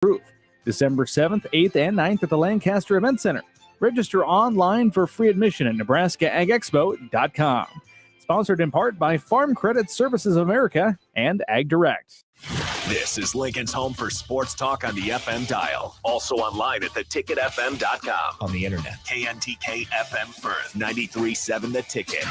Proof. December 7th, 8th, and 9th at the Lancaster Event Center. Register online for free admission at NebraskaAgExpo.com. Sponsored in part by Farm Credit Services of America and Ag Direct. This is Lincoln's home for sports talk on the FM dial. Also online at theticketfm.com. On the internet. KNTK FM Firth, 93.7 The Ticket.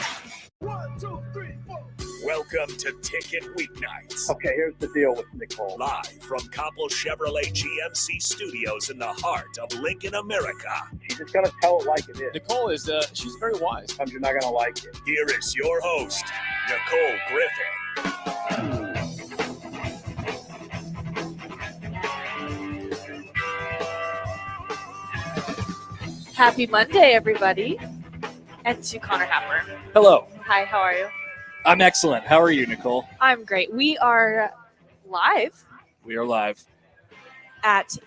1, 2, 3, 4. Welcome to Ticket Weeknights. Okay, here's the deal with Nicole. Live from Copple Chevrolet GMC Studios in the heart of Lincoln, America. She's just going to tell it like it is. Nicole is, she's very wise. Sometimes you're not going to like it. Here is your host, Nicole Griffith. Happy Monday, everybody. And to Connor Happer. Hello. Hi, how are you? I'm excellent. How are you, Nicole? I'm great. We are live We are live. at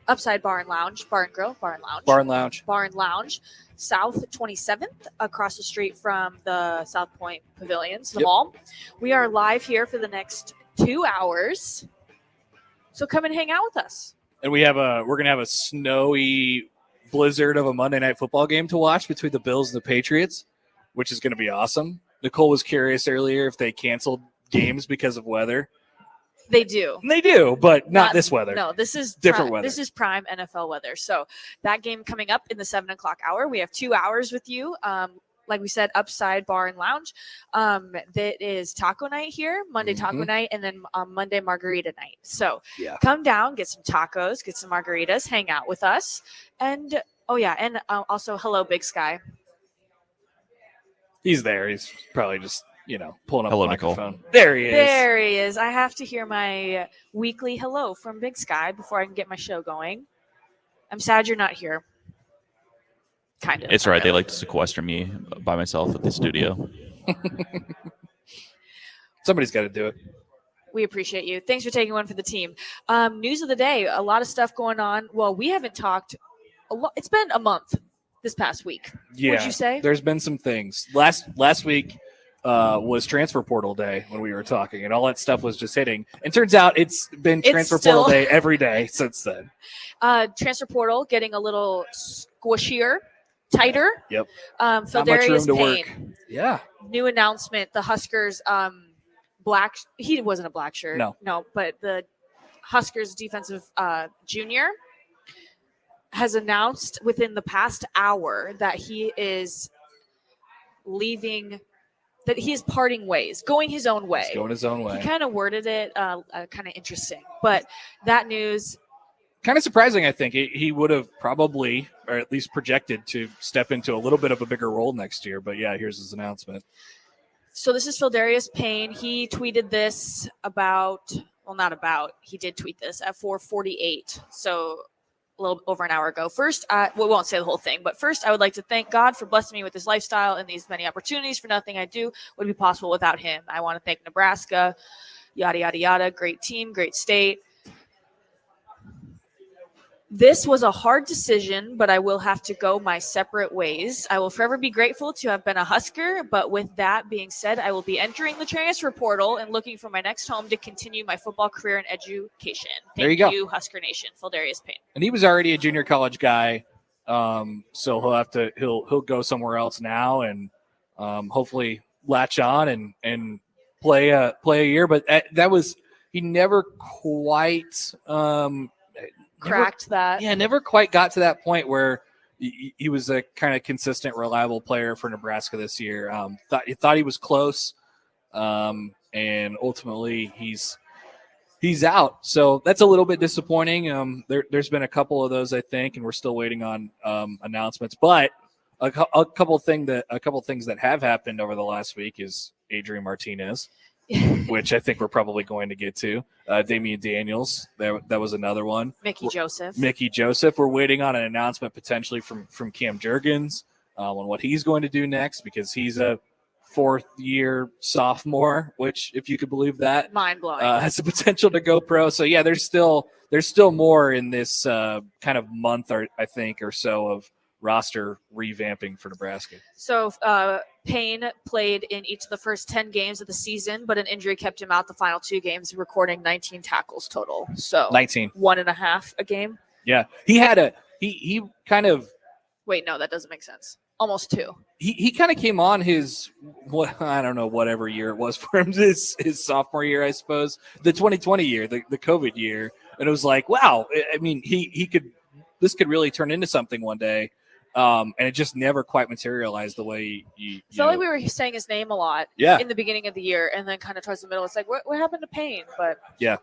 Upside Bar and Lounge, Bar and Grill, Bar and Lounge. Bar and Lounge, South 27th, across the street from the South Point Pavilions, the Yep. mall. We are live here for the next 2 hours. So come and hang out with us. And we're going to have a snowy blizzard of a Monday Night Football game to watch between the Bills and the Patriots, which is going to be awesome. Nicole was curious earlier if they canceled games because of weather. They do. And they do, but not this weather. No, this is Different weather. This is prime NFL weather. So that game coming up in the 7 o'clock hour. We have 2 hours with you. Like we said, Upside Bar and Lounge. That is taco night here, Monday taco night, and then Monday margarita night. So come down, get some tacos, get some margaritas, hang out with us. And, also hello, Big Sky. He's there. He's probably just, pulling up Hello, the Nicole. microphone. There he is. There he is. I have to hear my weekly hello from Big Sky before I can get my show going. I'm sad you're not here. Kind of. It's all right. They like to sequester me by myself at the studio. Somebody's got to do it. We appreciate you. Thanks for taking one for the team. News of the day. A lot of stuff going on. Well, we haven't talked a lot. It's been a month this past week. Yeah. Would you say? There's been some things. Last week was transfer portal day when we were talking, and all that stuff was just hitting. And turns out it's been transfer portal day every day since then. Transfer portal getting a little squishier, tighter. Yep. Feldarius work. Payne. Yeah. New announcement. The Huskers he wasn't a black shirt. No, but the Huskers defensive junior has announced within the past hour that he is leaving, that he is parting ways, going his own way. He's going his own way. He kind of worded it kind of interesting, but that news. Kind of surprising, I think. He would have probably, or at least projected, to step into a little bit of a bigger role next year. But yeah, here's his announcement. So this is Feldarius Payne. He tweeted this he did tweet this at 4:48. So a little over an hour ago. First, we won't say the whole thing, but first I would like to thank God for blessing me with this lifestyle and these many opportunities. For nothing I do would be possible without him. I want to thank Nebraska, yada, yada, yada. Great team, great state. This was a hard decision, but I will have to go my separate ways. I will forever be grateful to have been a Husker, but with that being said, I will be entering the transfer portal and looking for my next home to continue my football career and education. There Thank you you, Husker Nation. Feldarius Payne. And he was already a junior college guy, so he'll go somewhere else now and hopefully latch on and play a year. But he never quite. Cracked that. Yeah, never quite got to that point where he was a kind of consistent, reliable player for Nebraska this year. Thought he was close, and ultimately he's out. So that's a little bit disappointing. There's been a couple of those, I think, and we're still waiting on announcements. But a couple things that have happened over the last week is Adrian Martinez. Which I think we're probably going to get to. Damian Daniels, that was another one. Mickey Joseph. We're waiting on an announcement potentially from Cam Jurgens on what he's going to do next, because he's a fourth-year sophomore, which, if you could believe that, mind-blowing, has the potential to go pro. So yeah, there's still more in this kind of month, or I think, or so of roster revamping for Nebraska. So Payne played in each of the first 10 games of the season, but an injury kept him out the final 2 games, recording 19 tackles total. So 19. 1.5 a game. Yeah. He had he kind of. Wait, no, that doesn't make sense. Almost 2. He kind of came on his, I don't know, whatever year it was for him, his sophomore year, I suppose, the 2020 year, the COVID year. And it was like, wow, I mean, this could really turn into something one day. And it just never quite materialized the way you felt like we were saying his name a lot in the beginning of the year, and then kind of towards the middle, it's like, what happened to Payne? But yeah.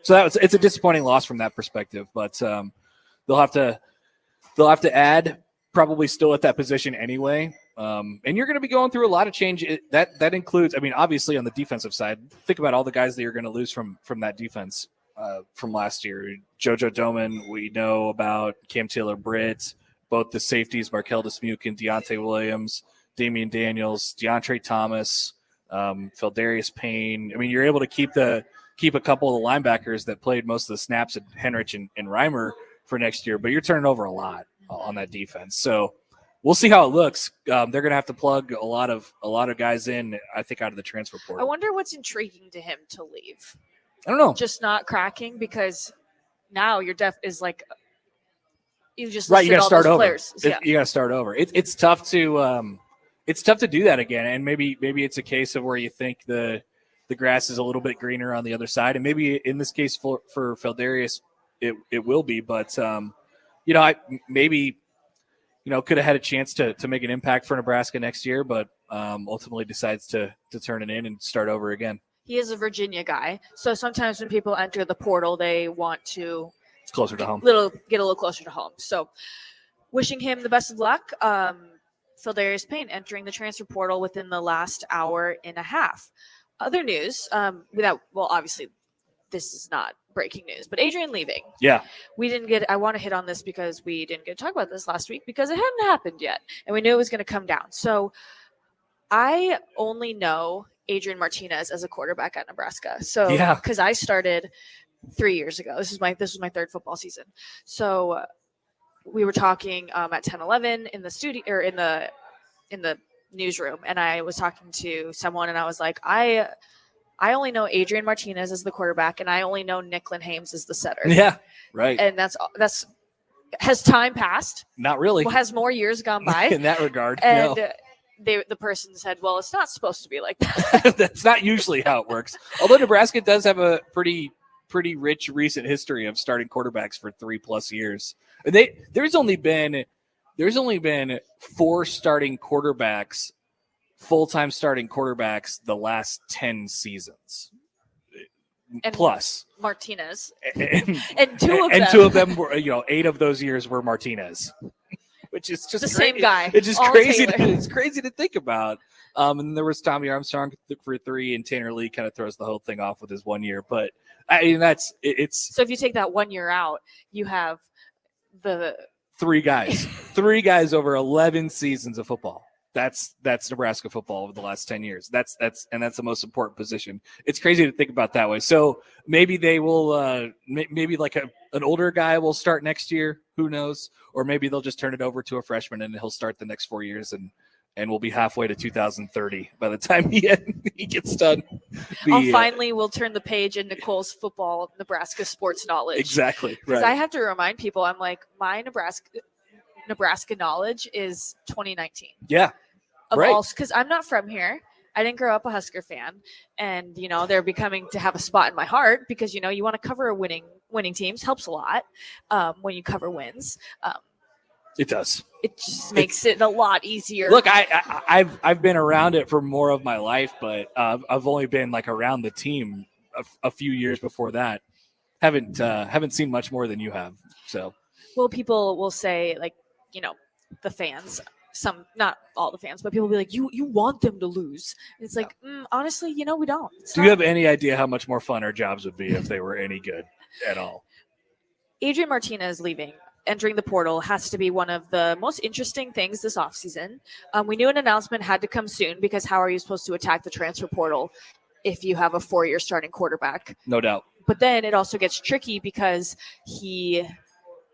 So it's a disappointing loss from that perspective, but they'll have to add, probably still at that position anyway. And you're going to be going through a lot of change. That includes, I mean, obviously on the defensive side, think about all the guys that you're going to lose from that defense from last year. JoJo Doman, we know about Cam Taylor-Britt, both the safeties, Markel Dismuke, Deontay Williams, Damian Daniels, DeAndre Thomas, Feldarius Payne. I mean, you're able to keep a couple of the linebackers that played most of the snaps at Henrich and Reimer for next year, but you're turning over a lot on that defense. So we'll see how it looks. They're going to have to plug a lot of guys in, I think, out of the transfer portal. I wonder what's intriguing to him to leave. I don't know. Just not cracking, because now your def is like you just right. You got to start over. Yeah. You got to start over. It's tough to do that again. And maybe it's a case of where you think the grass is a little bit greener on the other side, and maybe in this case for Feldarius it will be. But maybe could have had a chance to make an impact for Nebraska next year, but ultimately decides to turn it in and start over again. He is a Virginia guy, so sometimes when people enter the portal, they want to it's closer to home. Get a little closer to home. So, wishing him the best of luck. Feldarius Payne entering the transfer portal within the last hour and a half. Other news, obviously this is not breaking news, but Adrian leaving. Yeah. I want to hit on this because we didn't get to talk about this last week because it hadn't happened yet, and we knew it was going to come down. So I only know Adrian Martinez as a quarterback at Nebraska. So because I started 3 years ago. This was my 3rd football season. So we were talking at 10:11 in the studio or in the newsroom, and I was talking to someone, and I was like, I only know Adrian Martinez as the quarterback, and I only know Nicklin Hames as the setter. Yeah, right. And that's has time passed? Not really. Well, has more years gone by in that regard? And no. The person said, well, it's not supposed to be like that. That's not usually how it works. Although Nebraska does have a pretty rich recent history of starting quarterbacks for 3+ years. There's only been 4 starting quarterbacks, full-time starting quarterbacks the last 10 seasons. And plus Martinez. And two of them were, 8 of those years were Martinez. Which is just the same guy. It's just crazy. It's crazy to think about. And there was Tommy Armstrong for 3, and Tanner Lee kind of throws the whole thing off with his 1 year. But I mean, it's. So if you take that 1 year out, you have the 3 guys over 11 seasons of football. That's Nebraska football over the last 10 years. That's the most important position. It's crazy to think about that way. So maybe they will, maybe like an older guy will start next year. Who knows? Or maybe they'll just turn it over to a freshman and he'll start the next 4 years, and we'll be halfway to 2030 by the time he gets done. Finally, we'll turn the page in Nicole's football Nebraska sports knowledge. Exactly. Because right. I have to remind people, I'm like, my Nebraska knowledge is 2019. Yeah. Because I'm not from here. I didn't grow up a Husker fan, and they're becoming to have a spot in my heart because you want to cover winning teams helps a lot when you cover wins. It does. It just makes it a lot easier. Look, I've been around it for more of my life, but I've only been like around the team a few years before that. Haven't seen much more than you have. So, well, people will say the fans. Some, not all the fans, but people will be like, you want them to lose. And it's like, honestly, we don't. Do you have any idea how much more fun our jobs would be if they were any good at all? Adrian Martinez leaving, entering the portal, has to be one of the most interesting things this offseason. We knew an announcement had to come soon because how are you supposed to attack the transfer portal if you have a 4-year starting quarterback? No doubt. But then it also gets tricky because he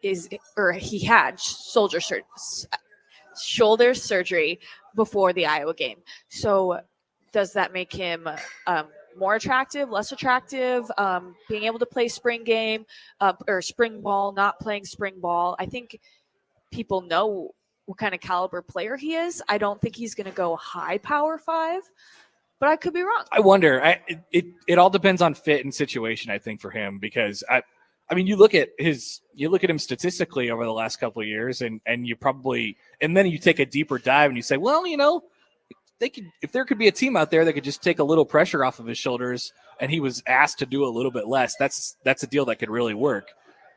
had soldier shoulder surgery before the Iowa game. So does that make him more attractive, less attractive? Being able to play spring game or spring ball, not playing spring ball. I think people know what kind of caliber player he is. I don't think he's going to go high Power 5, but I could be wrong. I wonder. It all depends on fit and situation, I think, for him, because I mean, you look at him statistically over the last couple of years, and then you take a deeper dive and you say, well, if there could be a team out there that could just take a little pressure off of his shoulders, and he was asked to do a little bit less, that's a deal that could really work.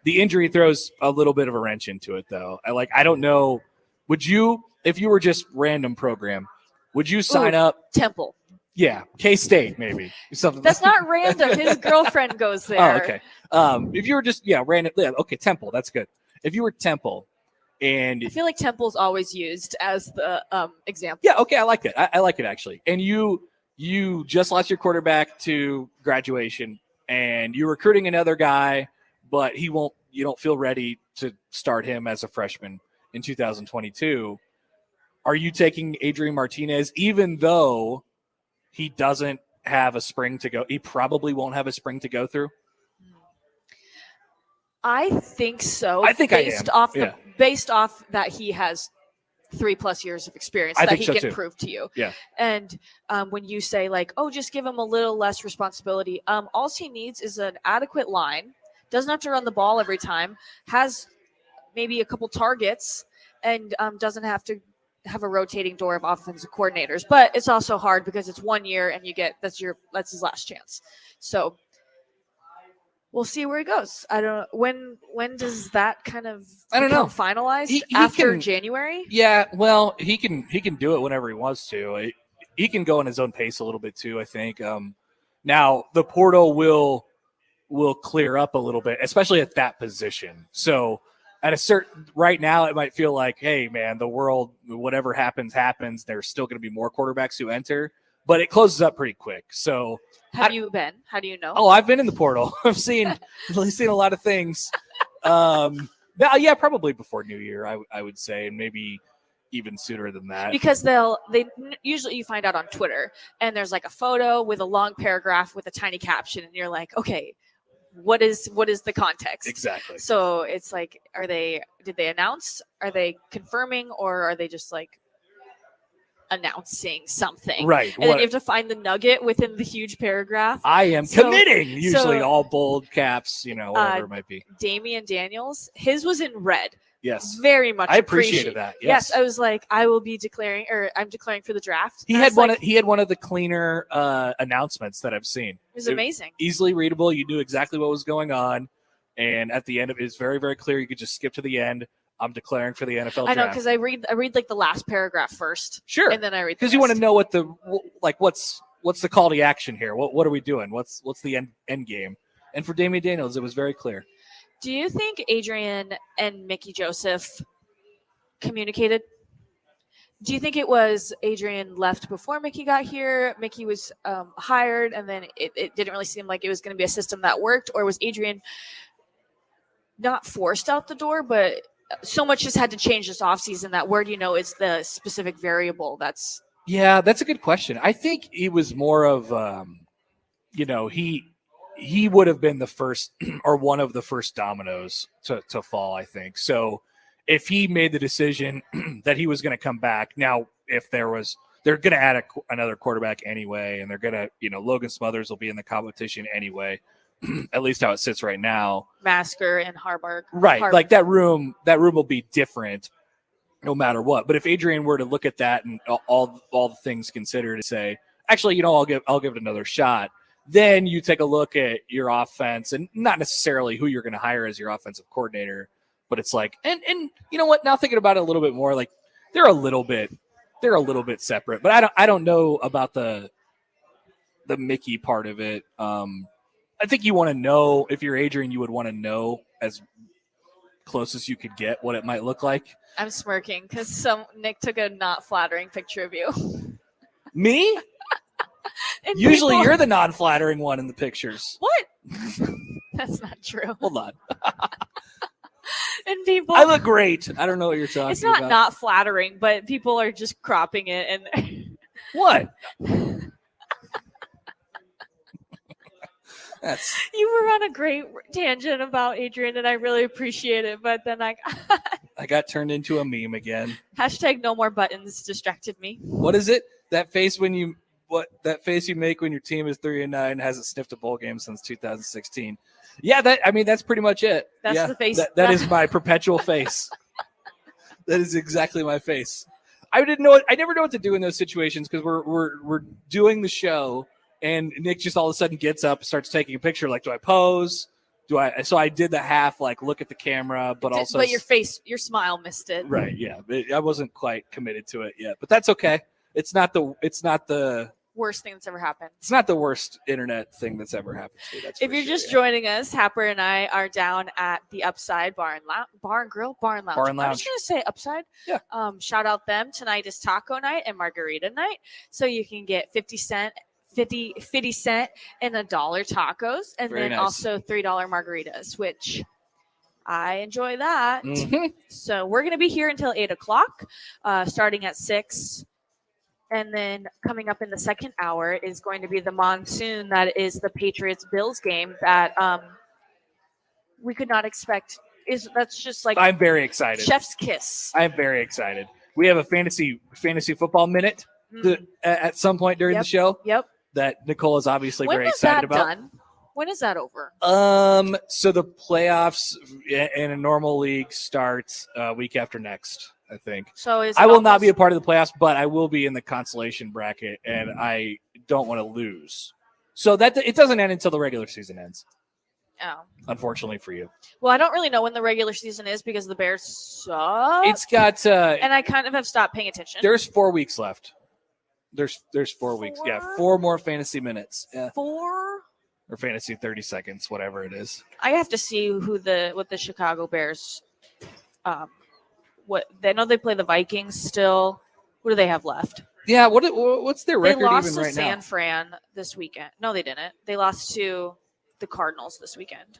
The injury throws a little bit of a wrench into it, though. I don't know. Would you, if you were just random program, would you sign up? Temple. Yeah, K-State maybe. Something. That's not random. His girlfriend goes there. Oh, okay. If you were just random, okay, Temple, that's good. If you were Temple, and I feel like Temple's always used as the example. Yeah, okay, I like it. I like it actually. And you just lost your quarterback to graduation, and you're recruiting another guy, but you don't feel ready to start him as a freshman in 2022. Are you taking Adrian Martinez, even though he doesn't have a spring to go? He probably won't have a spring to go through. I think so. I think based off that he has 3+ years of experience that he can prove to you. Yeah. And when you say just give him a little less responsibility, all he needs is an adequate line. Doesn't have to run the ball every time. Has maybe a couple targets, and doesn't have to have a rotating door of offensive coordinators. But it's also hard because it's 1 year, and that's his last chance. So we'll see where he goes. I don't know. When does that kind of become finalized? After January? Yeah, well, he can do it whenever he wants to. He can go in his own pace a little bit too, I think. Now the portal will clear up a little bit, especially at that position. So right now it might feel like, hey man, the world, whatever happens. There's still going to be more quarterbacks who enter, but it closes up pretty quick. So have you been? How do you know? Oh, I've been in the portal. I've seen a lot of things. Yeah, probably before New Year, I would say, and maybe even sooner than that. Because they usually, you find out on Twitter, and there's like a photo with a long paragraph with a tiny caption, and you're like, okay, what is the context? Exactly. So it's like, did they announce? Are they confirming, or are they just like announcing something? Right. And then you have to find the nugget within the huge paragraph. I am committing, usually all bold caps, whatever it might be. Damian Daniels, his was in red. Yes. Very much. I appreciated that. Yes. I was like, I'm declaring for the draft. He had one of the cleaner announcements that I've seen. It was amazing. Easily readable. You knew exactly what was going on. And at the end of it, it's very, very clear. You could just skip to the end. I'm declaring for the NFL draft. I know, because I read like the last paragraph first. Sure. And then I read, because you want to know what's the call to action here? What are we doing? What's the end game? And for Damian Daniels, it was very clear. Do you think Adrian and Mickey Joseph communicated? Do you think it was Adrian left before Mickey got here? Mickey was hired, and then it didn't really seem like it was going to be a system that worked, or was Adrian not forced out the door, but so much has had to change this offseason that where do you know is the specific variable that's... Yeah, that's a good question. I think he was more of, he would have been the first or one of the first dominoes to fall, I think. So if he made the decision that he was going to come back, now if they're going to add another quarterback anyway, and they're going to, Logan Smothers will be in the competition anyway, at least how it sits right now. Masker and Harbaugh. Right. Like that room will be different no matter what. But if Adrian were to look at that and all the things considered and say, actually, I'll give it another shot, then you take a look at your offense, and not necessarily who you're going to hire as your offensive coordinator, but it's like, and you know what, now thinking about it a little bit more, like they're a little bit separate, but I don't know about the Mickey part of it. I think you want to know, if you're Adrian, you would want to know as close as you could get what it might look like. I'm smirking because Nick took a not flattering picture of you. Me? Usually you're the non-flattering one in the pictures. What? That's not true. Hold on. And people. I look great. I don't know what you're talking It's not about. not flattering, but people are just cropping it and What? That's you were on a great tangent about Adrian, and I really appreciate it. But then I got turned into a meme again. hashtag no more buttons distracted me. What is it? That face you make when your team is 3-9 hasn't sniffed a bowl game since 2016. Yeah, that's pretty much it. That's the face. That is my perpetual face. That is exactly my face. I never know what to do in those situations because we're doing the show and Nick just all of a sudden gets up, starts taking a picture. Like, do I pose? So I did the half, like, look at the camera, but also. But your smile missed it. Right. Yeah. I wasn't quite committed to it yet, but that's okay. It's not the worst thing that's ever happened. It's not the worst internet thing that's ever happened to me. That's if you're just joining us, Happer and I are down at the Upside Bar and Grill. I'm just going to say Upside. Yeah. Shout out them. Tonight is taco night and margarita night. So you can get 50 cent and $1 tacos, and Very then nice. also $3 margaritas, which I enjoy that. Mhm. So we're going to be here until 8:00, starting at 6. And then coming up in the second hour is going to be the monsoon. That is the Patriots-Bills game that we could not expect. That's just like I'm very excited. chef's kiss. I'm very excited. We have a fantasy football minute at some point during the show Yep. that Nicole is obviously When very is excited that about. done? When is that over? So the playoffs in a normal league starts week after next, I think. So is I will not be a part of the playoffs, but I will be in the consolation bracket, and I don't want to lose. So that it doesn't end until the regular season ends. Oh. Unfortunately for you. Well, I don't really know when the regular season is because the Bears suck. It's got and I kind of have stopped paying attention. There's 4 weeks left. There's 4 weeks. Yeah, 4 more fantasy minutes. Yeah. 4? Or fantasy 30 seconds, whatever it is. I have to see what the Chicago Bears what they know they play the Vikings still. What do they have left? Yeah, what's their record They lost even to right San now? Fran this weekend. No, they didn't. They lost to the Cardinals this weekend.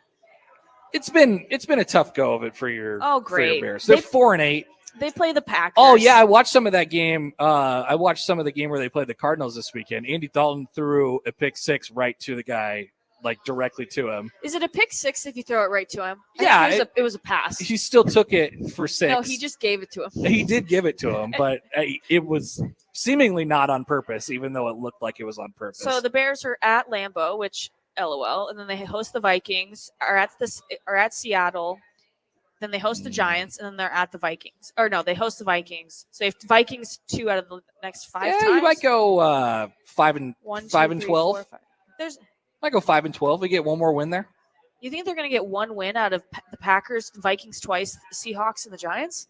It's been a tough go of it for your great. Bears. They're 4-8. They play the Packers. Oh yeah, I watched some of that game. I watched some of the game where they played the Cardinals this weekend. Andy Dalton threw a pick 6 right to the guy, like directly to him. Is it a pick 6 if you throw it right to him? Yeah, it was a pass. He still took it for 6. No, he just gave it to him. He did give it to him, but it was seemingly not on purpose, even though it looked like it was on purpose. So the Bears are at Lambeau, which LOL, and then they host the Vikings. Are at Seattle. Then they host the Giants, and then they're at the Vikings. Or no, they host the Vikings. So if the Vikings 2 out of the next 5 times, you might go 5 and 1, 5 2, and 3, 12. 4, 5. Might go 5 and 12. We get one more win there. You think they're going to get one win out of the Packers, the Vikings twice, the Seahawks, and the Giants?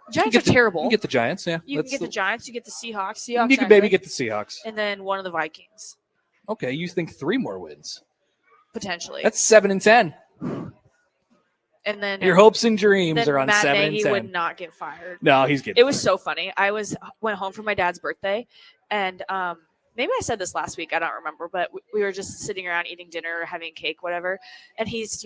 The Giants are terrible. You get the Giants, yeah. You can get the Giants. You get the Seahawks. Seahawks. You can maybe get the Seahawks. And then one of the Vikings Okay, you think 3 more wins? potentially. That's 7 and 10. And then Your hopes and dreams then are on Matt 7 Nagy and 10. would not get fired. No, he's getting. It was so funny. I went home for my dad's birthday, and maybe I said this last week. I don't remember, but we were just sitting around eating dinner or having cake, whatever. And he's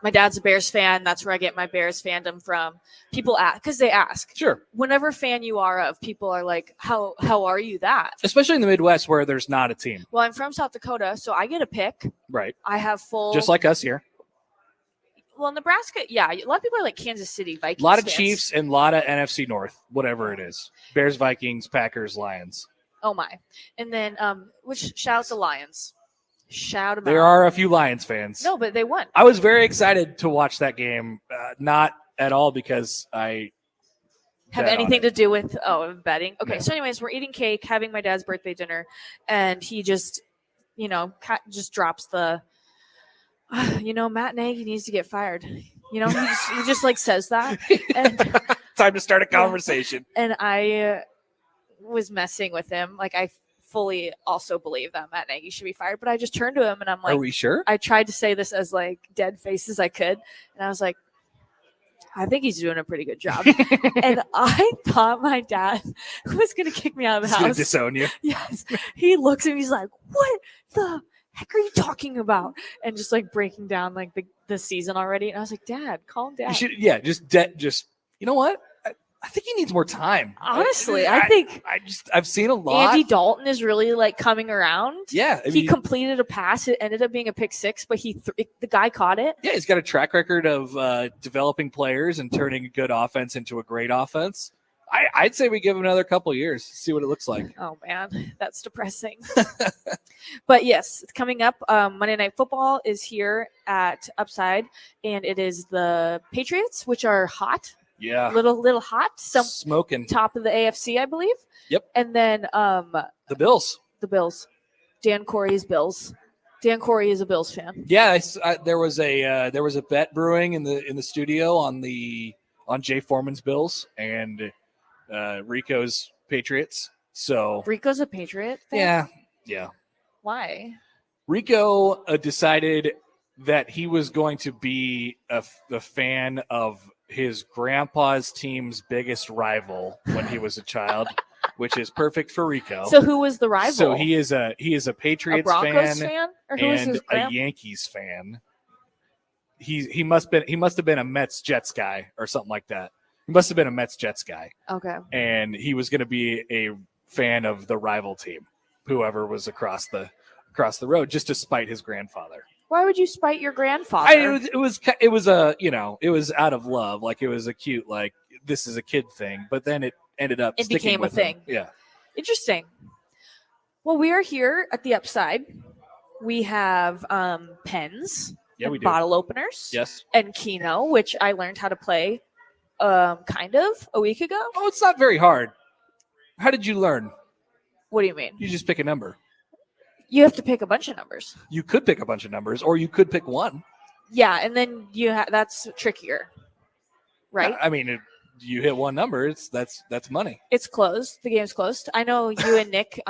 my dad's a Bears fan. That's where I get my Bears fandom from. People ask because they ask. Sure. Whenever fan you are of, people are like, "How are you that?" Especially in the Midwest where there's not a team. Well, I'm from South Dakota, so I get a pick. Right. I have full. Just like us here. Well, Nebraska, yeah. A lot of people are like Kansas City Vikings. A lot of fans. Chiefs and a lot of NFC North, whatever it is. Bears, Vikings, Packers, Lions. Oh my! And then, which shout out the Lions. Shout them out. There are a few Lions fans. No, but they won. I was very excited to watch that game. Not at all because I have bet on anything it. to do with betting. Okay, No. so anyways, we're eating cake, having my dad's birthday dinner, and he just, just drops the, Matt Nagy needs to get fired. He just like says that, and Time to start a conversation. and I was messing with him. Like I fully also believe that Matt Nagy should be fired, but I just turned to him and I'm like, Are we sure? I tried to say this as like dead face as I could, and I was like, I think he's doing a pretty good job. And I thought my dad was going to kick me out of the He's gonna house. disown you. Yes. He looks at me, he's like, what the? heck are you talking about? And just like breaking down like the season already. And I was like, Dad, calm down. You should, just you know what? I think he needs more time. Honestly, I think I've seen a lot. Andy Dalton is really like coming around. Yeah, he completed a pass. It ended up being a pick six, but the guy caught it. Yeah, he's got a track record of developing players and turning a good offense into a great offense. I'd say we give him another couple years, see what it looks like. Oh man, that's depressing. But yes, it's coming up. Monday Night Football is here at Upside, and it is the Patriots, which are hot. Yeah, little hot. Some smoking. Top of the AFC, I believe. Yep. And then the Bills. The Bills. Dan Corey's Bills. Dan Corey is a Bills fan. Yeah, there was a bet brewing in the studio on Jay Foreman's Bills and Rico's Patriots. So Rico's a Patriot fan? Yeah. Why? Rico decided that he was going to be a fan of his grandpa's team's biggest rival when he was a child, which is perfect for Rico. So who was the rival? So he is a Patriots fan or who is his a Yankees fan. He must have been a Mets Jets guy or something like that. He must have been a Mets Jets guy. Okay. And he was going to be a fan of the rival team, whoever was across the road, just to spite his grandfather. Why would you spite your grandfather? It was out of love. Like, it was a cute, like, this is a kid thing, but then it ended up sticking became a with thing. him. Yeah. Interesting. Well, we are here at the Upside. We have pens. Yeah, we do. Bottle openers. Yes. And Keno, which I learned how to play kind of a week ago. Oh, it's not very hard. How did you learn? What do you mean? You just pick a number. You have to pick a bunch of numbers. You could pick a bunch of numbers, or you could pick one. Yeah, and then that's trickier, right? I mean, you hit one number, that's money. It's closed. The game's closed. I know you and Nick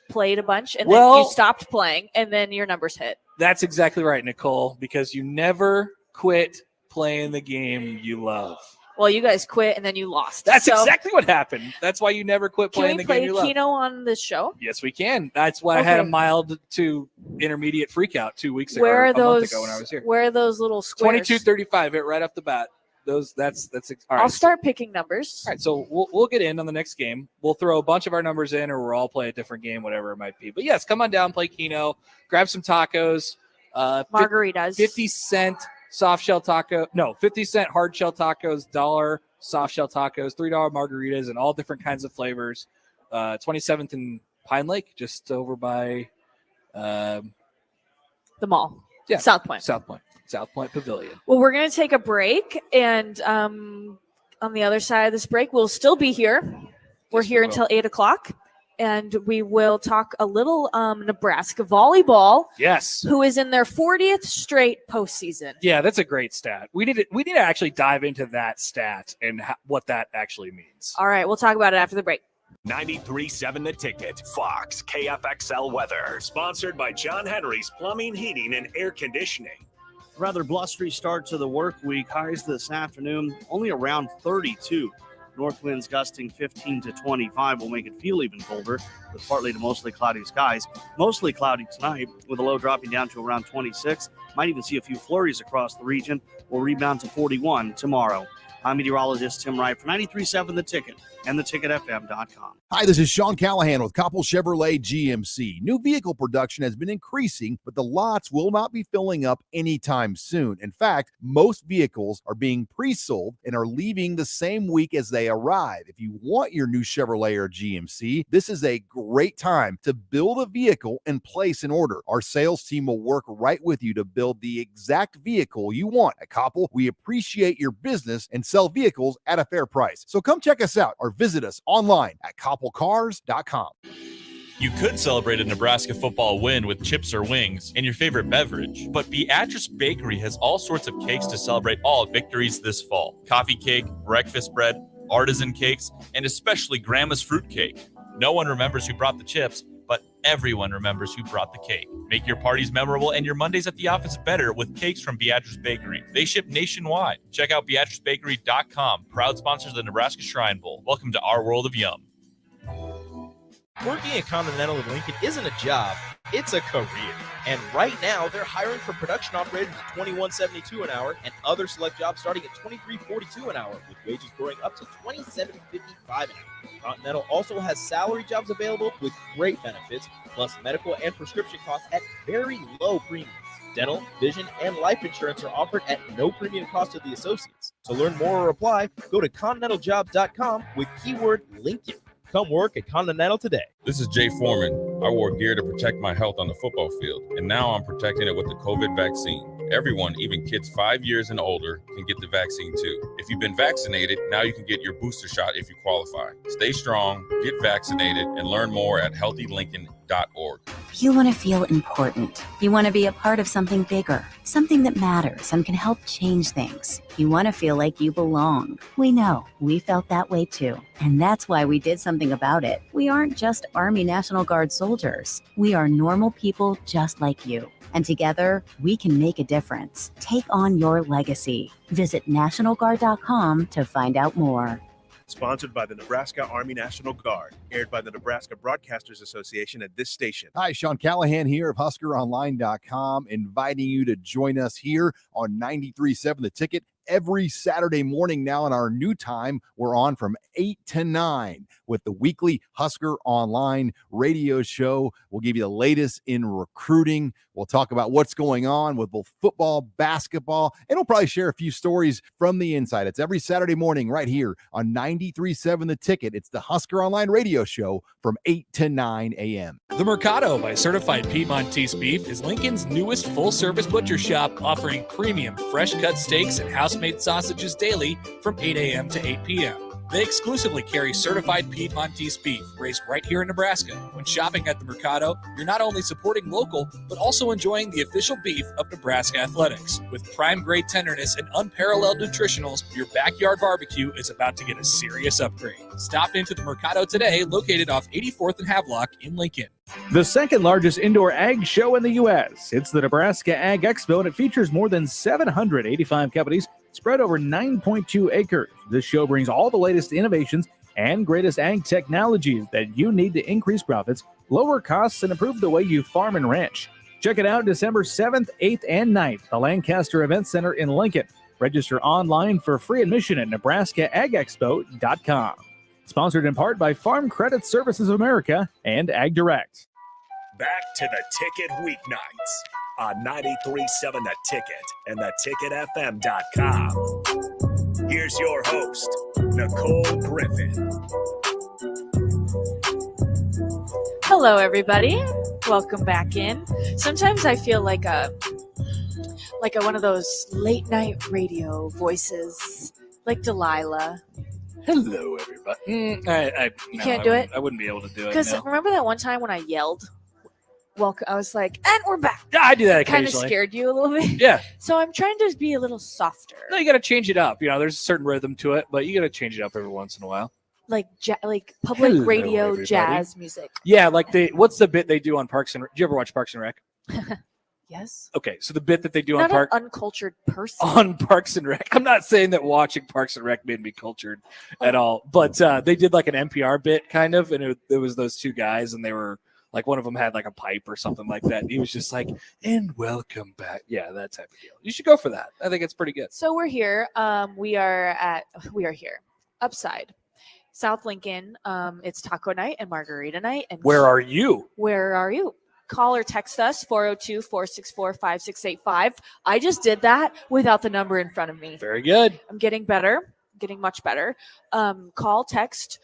played a bunch, and then you stopped playing, and then your numbers hit. That's exactly right, Nicole, because you never quit playing the game you love. Well, you guys quit, and then you lost. That's exactly what happened. That's why you never quit playing the game you love. Can we play Keno on this show? Yes, we can. That's why I had a mild to intermediate freak out 2 weeks ago. Where are a those? Month ago when I was here. Where are those little squares? 22-35 hit right off the bat. That's all right. I'll start picking numbers. All right, so we'll get in on the next game. We'll throw a bunch of our numbers in, or we'll all play a different game, whatever it might be. But yes, come on down, play Keno, grab some tacos. Margaritas. 50-cent soft shell taco. No, 50-cent hard shell tacos, $1 soft shell tacos, $3 margaritas, and all different kinds of flavors. 27th and Pine Lake, just over by the mall. Yeah, South Point Pavilion. Well, we're going to take a break, and on the other side of this break, we'll still be here. We're here until 8:00, and we will talk a little Nebraska volleyball. Yes, who is in their 40th straight postseason. Yeah, that's a great stat. We need to actually dive into that stat and what that actually means. All right, we'll talk about it after the break. 93.7 The Ticket, Fox, KFXL weather. Sponsored by John Henry's Plumbing, Heating, and Air Conditioning. Rather blustery start to the work week. Highs this afternoon only around 32. North winds gusting 15 to 25 will make it feel even colder with partly to mostly cloudy skies. Mostly cloudy tonight with a low dropping down to around 26. Might even see a few flurries across the region. Will rebound to 41 tomorrow. I'm meteorologist Tim Wright for 93.7 The Ticket and theticketfm.com. Hi, this is Sean Callahan with Koppel Chevrolet GMC. New vehicle production has been increasing, but the lots will not be filling up anytime soon. In fact, most vehicles are being pre-sold and are leaving the same week as they arrive. If you want your new Chevrolet or GMC, this is a great time to build a vehicle and place an order. Our sales team will work right with you to build the exact vehicle you want. At Koppel, we appreciate your business and sell vehicles at a fair price. So come check us out or visit us online at koppelcars.com. You could celebrate a Nebraska football win with chips or wings and your favorite beverage, but Beatrice Bakery has all sorts of cakes to celebrate all victories this fall. Coffee cake, breakfast bread, artisan cakes, and especially Grandma's fruit cake. No one remembers who brought the chips, but everyone remembers who brought the cake. Make your parties memorable and your Mondays at the office better with cakes from Beatrice Bakery. They ship nationwide. Check out BeatriceBakery.com. Proud sponsors of the Nebraska Shrine Bowl. Welcome to our world of yum. Working at Continental in Lincoln isn't a job, It's a career. And right now, they're hiring for production operators at $21.72 an hour and other select jobs starting at $23.42 an hour, with wages growing up to $27.55 an hour. Continental also has salary jobs available with great benefits, plus medical and prescription costs at very low premiums. Dental, vision, and life insurance are offered at no premium cost to the associates. To learn more or apply, go to continentaljobs.com with keyword Lincoln. Come work at Continental today. This is Jay Foreman. I wore gear to protect my health on the football field, and now I'm protecting it with the COVID vaccine. Everyone, even kids 5 years and older, can get the vaccine too. If you've been vaccinated, now you can get your booster shot if you qualify. Stay strong, get vaccinated, and learn more at healthylincoln.org. You want to feel important. You want to be a part of something bigger, something that matters and can help change things. You want to feel like you belong. We know. We felt that way too. And that's why we did something about it. We aren't just Army National Guard soldiers. We are normal people just like you. And together, we can make a difference. Take on your legacy. Visit NationalGuard.com to find out more. Sponsored by the Nebraska Army National Guard. Aired by the Nebraska Broadcasters Association at this station. Hi, Sean Callahan here of HuskerOnline.com, inviting you to join us here on 93.7 The Ticket every Saturday morning now in our new time. We're on from 8 to 9 with the weekly Husker Online radio show. We'll give you the latest in recruiting. We'll talk about what's going on with both football, basketball, and we'll probably share a few stories from the inside. It's every Saturday morning right here on 93.7 The Ticket. It's the Husker Online radio show from 8 to 9 a.m. The Mercado by Certified Piedmontese Beef is Lincoln's newest full-service butcher shop, offering premium fresh-cut steaks and house-made sausages daily from 8 a.m. to 8 p.m. They exclusively carry certified Piedmontese beef raised right here in Nebraska. When shopping at the Mercado, you're not only supporting local, but also enjoying the official beef of Nebraska athletics. With prime-grade tenderness and unparalleled nutritionals, your backyard barbecue is about to get a serious upgrade. Stop into the Mercado today, located off 84th and Havelock in Lincoln. The second largest indoor ag show in the U.S. It's the Nebraska Ag Expo, and it features more than 785 companies spread over 9.2 acres. This show brings all the latest innovations and greatest ag technologies that you need to increase profits, lower costs, and improve the way you farm and ranch. Check it out December 7th, 8th, and 9th at the Lancaster Event Center in Lincoln. Register online for free admission at nebraskaagexpo.com. Sponsored in part by Farm Credit Services of America and Ag Direct. Back to the Ticket Weeknights on 93.7 The Ticket and theticketfm.com. Here's your host, Nicole Griffith. Hello, everybody. Welcome back in. Sometimes I feel like one of those late night radio voices, like Delilah. Hello, everybody. You can't do it? I wouldn't be able to do it. Because remember that one time when I yelled? Welcome. I was like, and we're back. Yeah, I do that occasionally. Kind of scared you a little bit. Yeah. So I'm trying to be a little softer. No, you got to change it up. You know, there's a certain rhythm to it, but you got to change it up every once in a while. Like public Hello, radio everybody. jazz music. Yeah, like what's the bit they do on Parks and Rec? Do you ever watch Parks and Rec? Yes. Okay, so the bit that they do Not on an uncultured person. on Parks and Rec. I'm not saying that watching Parks and Rec made me cultured at all, but they did like an NPR bit kind of, and it was those two guys, and they were like, one of them had like a pipe or something like that. And he was just like, and welcome back. Yeah, that type of deal. You should go for that. I think it's pretty good. So we're here. We are here. Upside. South Lincoln. It's taco night and margarita night. And Where are you? Where are you? Call or text us 402-464-5685. I just did that without the number in front of me. Very good. I'm getting better, getting much better. Call, text.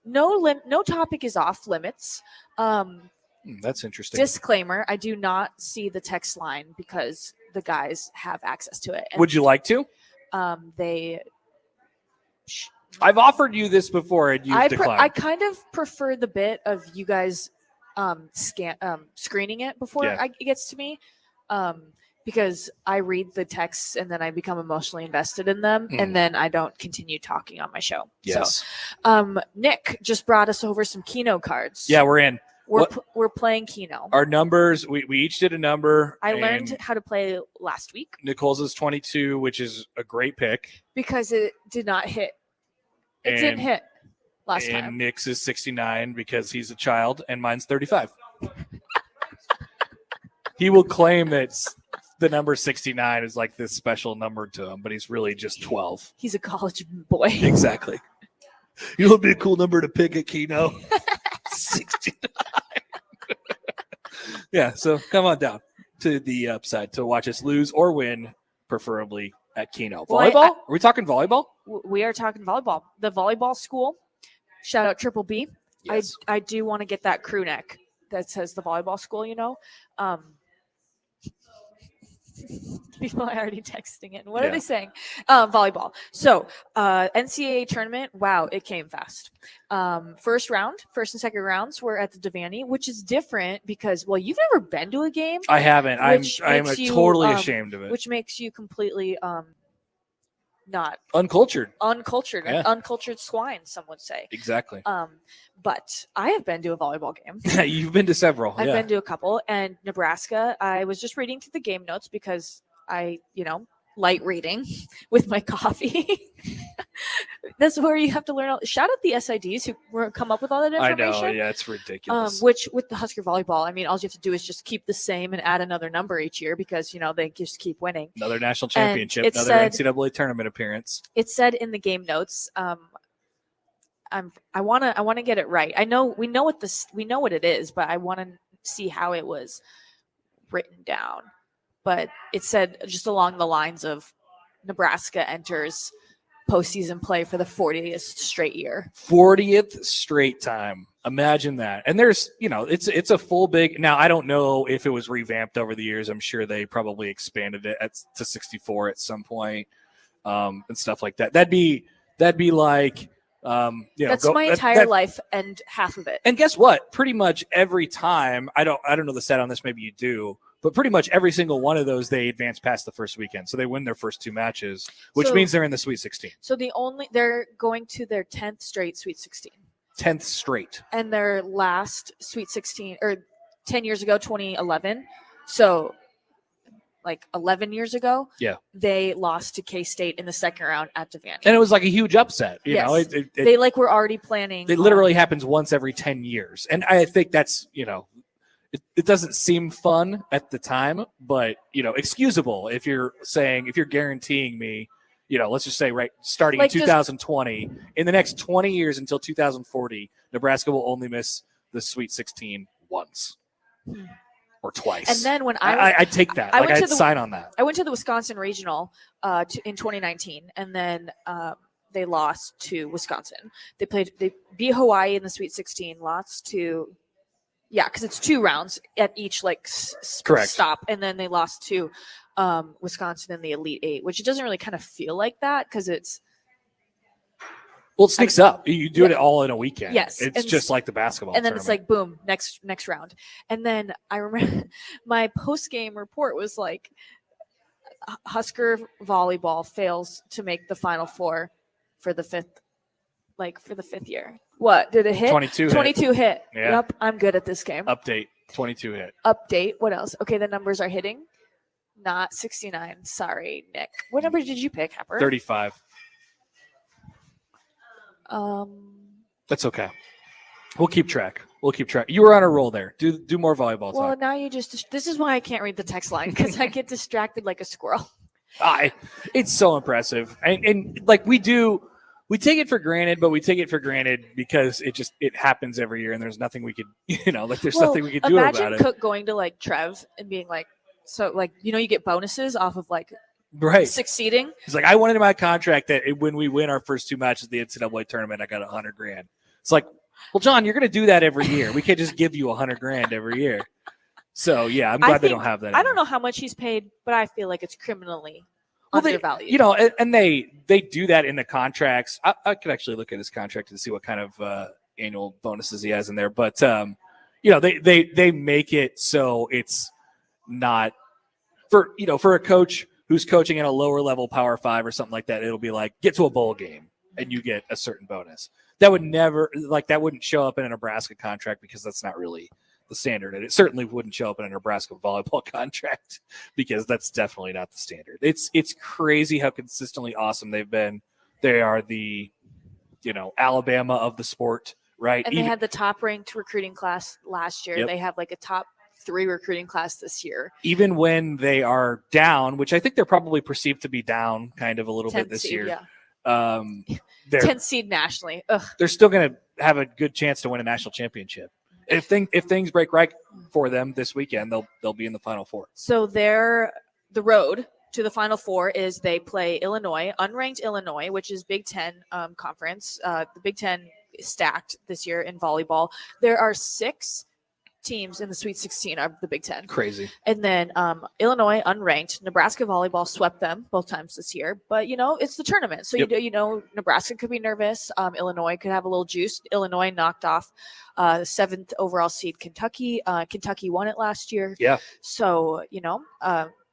No topic is off limits. That's interesting. Disclaimer, I do not see the text line because the guys have access to it. And, would you like to? I've offered you this before and you've declined. I kind of prefer the bit of you guys screening it before it gets to me, because I read the texts and then I become emotionally invested in them, and then I don't continue talking on my show. Yes. So, Nick just brought us over some Keno cards. Yeah, we're in. We're playing Keno. Our numbers, we each did a number. I learned how to play last week. Nicole's is 22, which is a great pick. Because it did not hit. It didn't hit last time. And Nick's is 69 because he's a child, and mine's 35. He will claim that the number 69 is like this special number to him, but he's really just 12. He's a college boy. Exactly. You know, it'd be a cool number to pick at Keno. 69. Yeah, so come on down to the upside to watch us lose or win, preferably at Keno. Volleyball? Well, Are we talking volleyball? We are talking volleyball. The volleyball school, shout out Triple B. Yes. I do want to get that crew neck that says the volleyball school, People are already texting it. What are they saying? Volleyball. So NCAA tournament, wow, it came fast. First and second rounds were at the Devaney, which is different because, well, you've never been to a game. I haven't. I'm totally ashamed of it. Which makes you completely not uncultured. Yeah. Uncultured swine, some would say. Exactly. But I have been to a volleyball game. You've been to several. I've been to a couple, and Nebraska, I was just reading through the game notes because I, light reading with my coffee. That's where you have to learn. Shout out the SIDs who come up with all that information. I know, yeah, it's ridiculous. Which with the Husker volleyball, I mean, all you have to do is just keep the same and add another number each year because they just keep winning. Another national championship, another NCAA tournament appearance. It said in the game notes. I want to get it right. I know we know what it is, but I want to see how it was written down. But it said just along the lines of Nebraska enters postseason play for the 40th straight year. 40th straight time. Imagine that. And there's, it's a full big. Now, I don't know if it was revamped over the years. I'm sure they probably expanded it to 64 at some point and stuff like that. That'd be like, that's my entire life and half of it. And guess what? Pretty much every time, I don't know the stat on this, maybe you do, but pretty much every single one of those, they advance past the first weekend. So they win their first two matches, which means they're in the Sweet 16. So they're going to their 10th straight Sweet 16. 10th straight. And their last Sweet 16, or 10 years ago, 2011. So like 11 years ago, they lost to K-State in the second round at Devaney. And it was like a huge upset. You know, they were already planning. It literally happens once every 10 years. And I think that's, it doesn't seem fun at the time, but, excusable if you're guaranteeing me, let's just say, starting in 2020, in the next 20 years until 2040, Nebraska will only miss the Sweet 16 once. Or twice. And then when I take that. I'd sign on that. I went to the Wisconsin Regional in 2019, and then they lost to Wisconsin. They beat Hawaii in the Sweet 16, lost to, because it's 2 rounds at each correct stop, and then they lost to Wisconsin in the Elite 8, which it doesn't really kind of feel like that because it's. Well, it sneaks up. You do it all in a weekend. Yes. It's just like the basketball And then tournament. it's like, boom, next round. And then I remember my post-game report was like, Husker volleyball fails to make the Final Four for the fifth year. What? Did it hit? 22 hit. Yeah. Yep, I'm good at this game. Update. 22 hit. Update. What else? Okay, the numbers are hitting. Not 69. Sorry, Nick. What number did you pick, Happer? 35. That's okay. We'll keep track. You were on a roll there. Do more volleyball Well, talk. now you this is why I can't read the text line because I get distracted like a squirrel. It's so impressive. And like we take it for granted, but we take it for granted because it happens every year and there's nothing we could, there's nothing we could do about it. Imagine Cook going to like Trev and being like, so like, you get bonuses off of like succeeding. He's like, I wanted in my contract that when we win our first 2 matches of the NCAA tournament, I got $100,000. It's like, well, John, you're going to do that every year. We can't just give you $100,000 every year. So yeah, I'm glad they don't have that anymore. I don't know how much he's paid, but I feel like it's criminally undervalued. And they do that in the contracts. I could actually look at his contract to see what kind of annual bonuses he has in there. But they make it so it's not for a coach who's coaching at a lower level Power 5 or something like that. It'll be like, get to a bowl game and you get a certain bonus. That wouldn't show up in a Nebraska contract because that's not really the standard. And it certainly wouldn't show up in a Nebraska volleyball contract because that's definitely not the standard. It's crazy how consistently awesome they've been. They are the, Alabama of the sport, right? And they had the top ranked recruiting class last year. Yep. They have like a top 3 recruiting class this year. Even when they are down, which I think they're probably perceived to be down kind of a little bit this seed, year. Yeah. They're 10th seed nationally. Ugh. they're still going to have a good chance to win a national championship. If things break right for them this weekend, they'll be in the Final Four. So the road to the Final Four is they play Illinois, unranked Illinois, which is Big Ten conference. The Big Ten is stacked this year in volleyball. There are 6 teams in the Sweet 16 of the Big Ten. Crazy. And then Illinois, unranked. Nebraska volleyball swept them both times this year. But, it's the tournament. So, Nebraska could be nervous. Illinois could have a little juice. Illinois knocked off the 7th overall seed Kentucky. Kentucky won it last year. Yeah. So,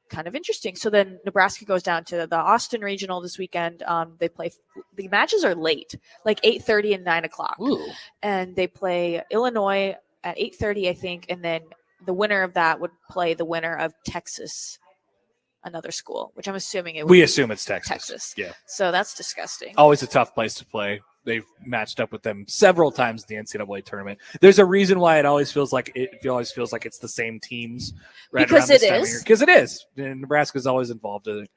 kind of interesting. So then Nebraska goes down to the Austin Regional this weekend. They play – the matches are late, like 8:30 and 9 o'clock. Ooh. And they play Illinois – at 8:30, I think, and then the winner of that would play the winner of Texas, another school, which I'm assuming it would We assume it's Texas. Texas. Yeah. So that's disgusting. Always a tough place to play. They've matched up with them several times in the NCAA tournament. There's a reason why it always feels like it's the same teams. Right Because around it this time of is. year. Because it is. And Nebraska's always involved in it.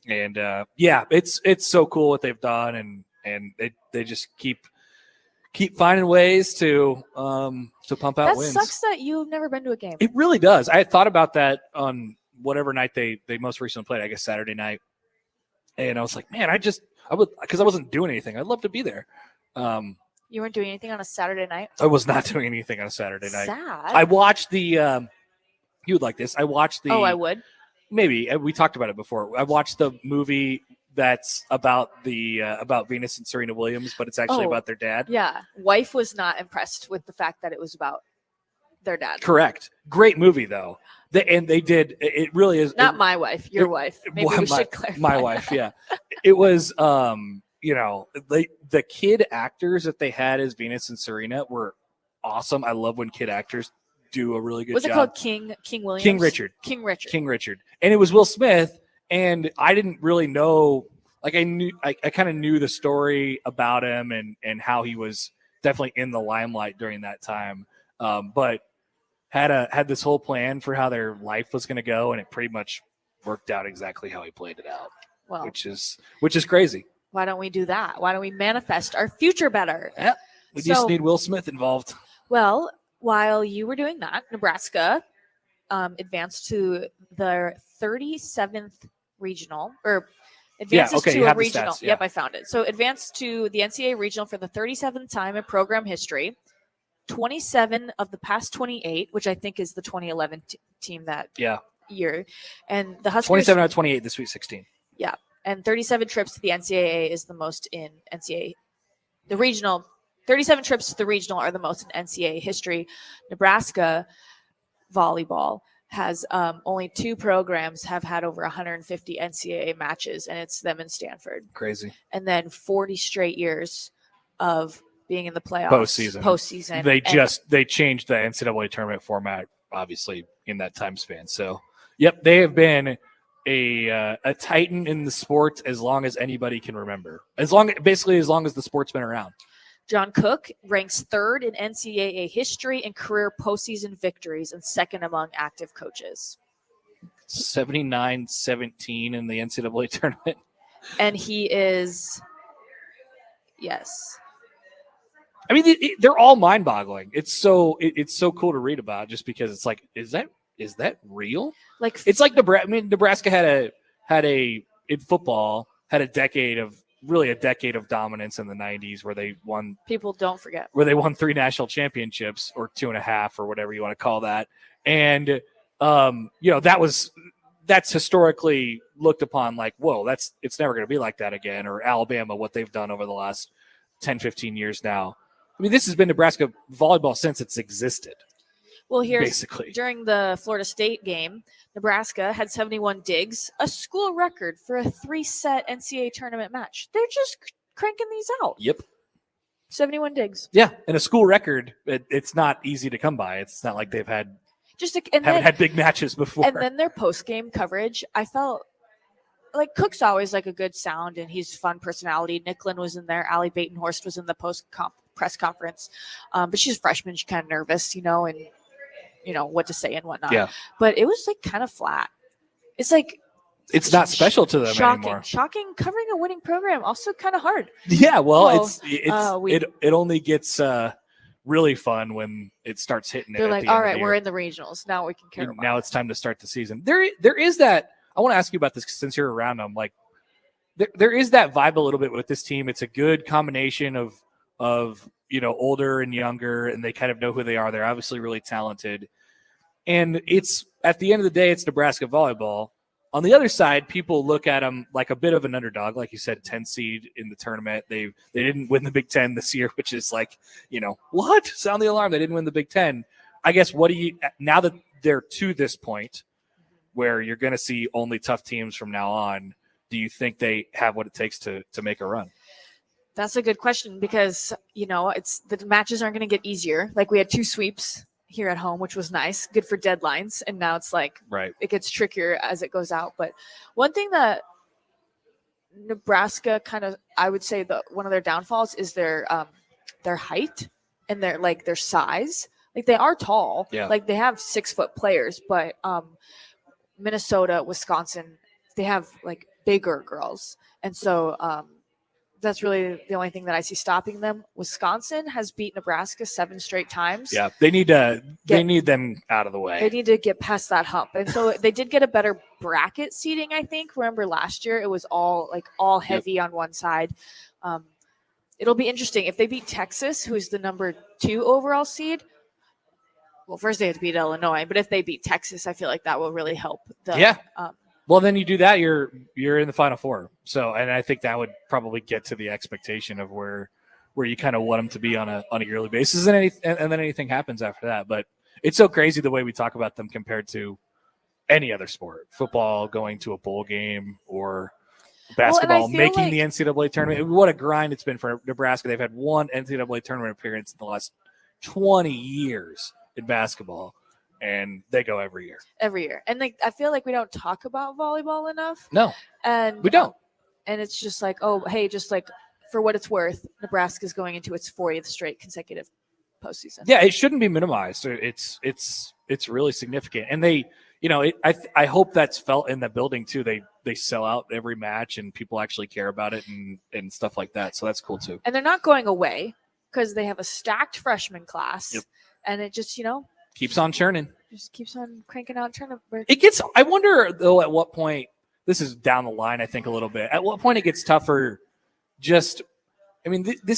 And it's so cool what they've done, and they just keep finding ways to pump out That wins. sucks that you've never been to a game. It really does. I had thought about that on whatever night they most recently played, I guess Saturday night. And I was like, man, because I wasn't doing anything. I'd love to be there. You weren't doing anything on a Saturday night? I was not doing anything on a Saturday night. Sad. I watched the you would like this. I watched the I would. Maybe. We talked about it before. I watched the movie that's about about Venus and Serena Williams, but it's actually about their dad. Yeah. Wife was not impressed with the fact that it was about their dad. Correct. Great movie though. They did. It really is. Not my wife, your wife. Maybe we should clarify. My wife, yeah. It was, the kid actors that they had as Venus and Serena were awesome. I love when kid actors do a really good job. Was it called King Williams? King Richard. King Richard. King Richard. And it was Will Smith. And I didn't really know, I kind of knew the story about him and how he was definitely in the limelight during that time. But had this whole plan for how their life was going to go, and it pretty much worked out exactly how he played it out. Well, which is crazy. Why don't we do that? Why don't we manifest our future better? Yeah, we just need Will Smith involved. Well, while you were doing that, Nebraska advanced to their 37th regional, or advances to a regional. Stats, yeah. Yep, I found it. So advanced to the NCAA regional for the 37th time in program history. 27 of the past 28, which I think is the 2011 team that year. And the Huskers 27 out of 28 this Sweet 16. Yeah. And 37 trips to the NCAA is the most in NCAA. The regional, 37 trips to the regional are the most in NCAA history. Nebraska volleyball has only 2 programs have had over 150 NCAA matches, and it's them in Stanford. Crazy. And then 40 straight years of being in the playoffs. Postseason. They changed the NCAA tournament format, obviously, in that time span. So, yep, they have been a titan in the sport as long as anybody can remember. As long as the sport's been around. John Cook ranks 3rd in NCAA history and career postseason victories and 2nd among active coaches. 79-17 in the NCAA tournament. And he is, yes. I mean, they're all mind-boggling. It's so cool to read about, just because it's like, is that real? Like, it's like Nebraska had a in football had a decade of dominance in the 90s where they won. People don't forget where they won 3 national championships, or 2.5, or whatever you want to call that. And that's historically looked upon like, whoa, it's never going to be like that again. Or Alabama, what they've done over the last 10, 15 years now. I mean, this has been Nebraska volleyball since it's existed. Well, here's basically during the Florida State game, Nebraska had 71 digs, a school record for a 3-set NCAA tournament match. They're just cranking these out. Yep. 71 digs. Yeah, and a school record, it's not easy to come by. It's not like they've had had big matches before. And then their post-game coverage, I felt like Cook's always like a good sound, and he's a fun personality. Nicklin was in there. Allie Batenhorst was in the press conference. But she's a freshman. She's kind of nervous, and what to say and whatnot. Yeah. But it was like kind of flat. It's like it's not special to them anymore. Shocking. Covering a winning program also kind of hard. Yeah, well, So, it only gets really fun when it starts hitting it. They're at like, the end all of right, the we're year. in the regionals now. We can care. Now it's time to start the season. There is that. I want to ask you about this since you're around them. Like, there is that vibe a little bit with this team. It's a good combination of older and younger, and they kind of know who they are. They're obviously really talented, and it's at the end of the day, it's Nebraska volleyball. On the other side, people look at them like a bit of an underdog, like you said, 10 seed in the tournament. They didn't win the Big Ten this year, which is like, what? Sound the alarm. They didn't win the Big Ten. I guess now that they're to this point where you're going to see only tough teams from now on, do you think they have what it takes to make a run? That's a good question because, it's the matches aren't going to get easier. Like we had 2 sweeps here at home, which was nice, good for deadlines. And now it's like, it gets trickier as it goes out. But one thing that Nebraska I would say one of their downfalls is their height and their size. Like they are tall, like they have 6-foot players, but Minnesota, Wisconsin, they have like bigger girls. And so, that's really the only thing that I see stopping them. Wisconsin has beat Nebraska 7 straight times. Yeah, they need them out of the way. They need to get past that hump. And so they did get a better bracket seating, I think. Remember last year it was all heavy on one side. It'll be interesting if they beat Texas, who's the number 2 overall seed. Well, first they have to beat Illinois, but if they beat Texas, I feel like that will really help. Well, then you do that, you're in the Final Four. So, and I think that would probably get to the expectation of where you kind of want them to be on a yearly basis, and then anything happens after that. But it's so crazy the way we talk about them compared to any other sport, football, going to a bowl game, or basketball, making the NCAA tournament. What a grind it's been for Nebraska. They've had 1 NCAA tournament appearance in the last 20 years in basketball. And they go every year. And I feel like we don't talk about volleyball enough. No, and we don't. And it's just like, oh, hey, just like for what it's worth, Nebraska is going into its 40th straight consecutive postseason. Yeah, it shouldn't be minimized. It's really significant. And they, I hope that's felt in the building too. They sell out every match and people actually care about it and stuff like that. So that's cool too. And they're not going away because they have a stacked freshman class. Yep. And it just, keeps on churning. Just keeps on cranking out turnover. I wonder though, at what point, this is down the line, I think a little bit, at what point it gets tougher. This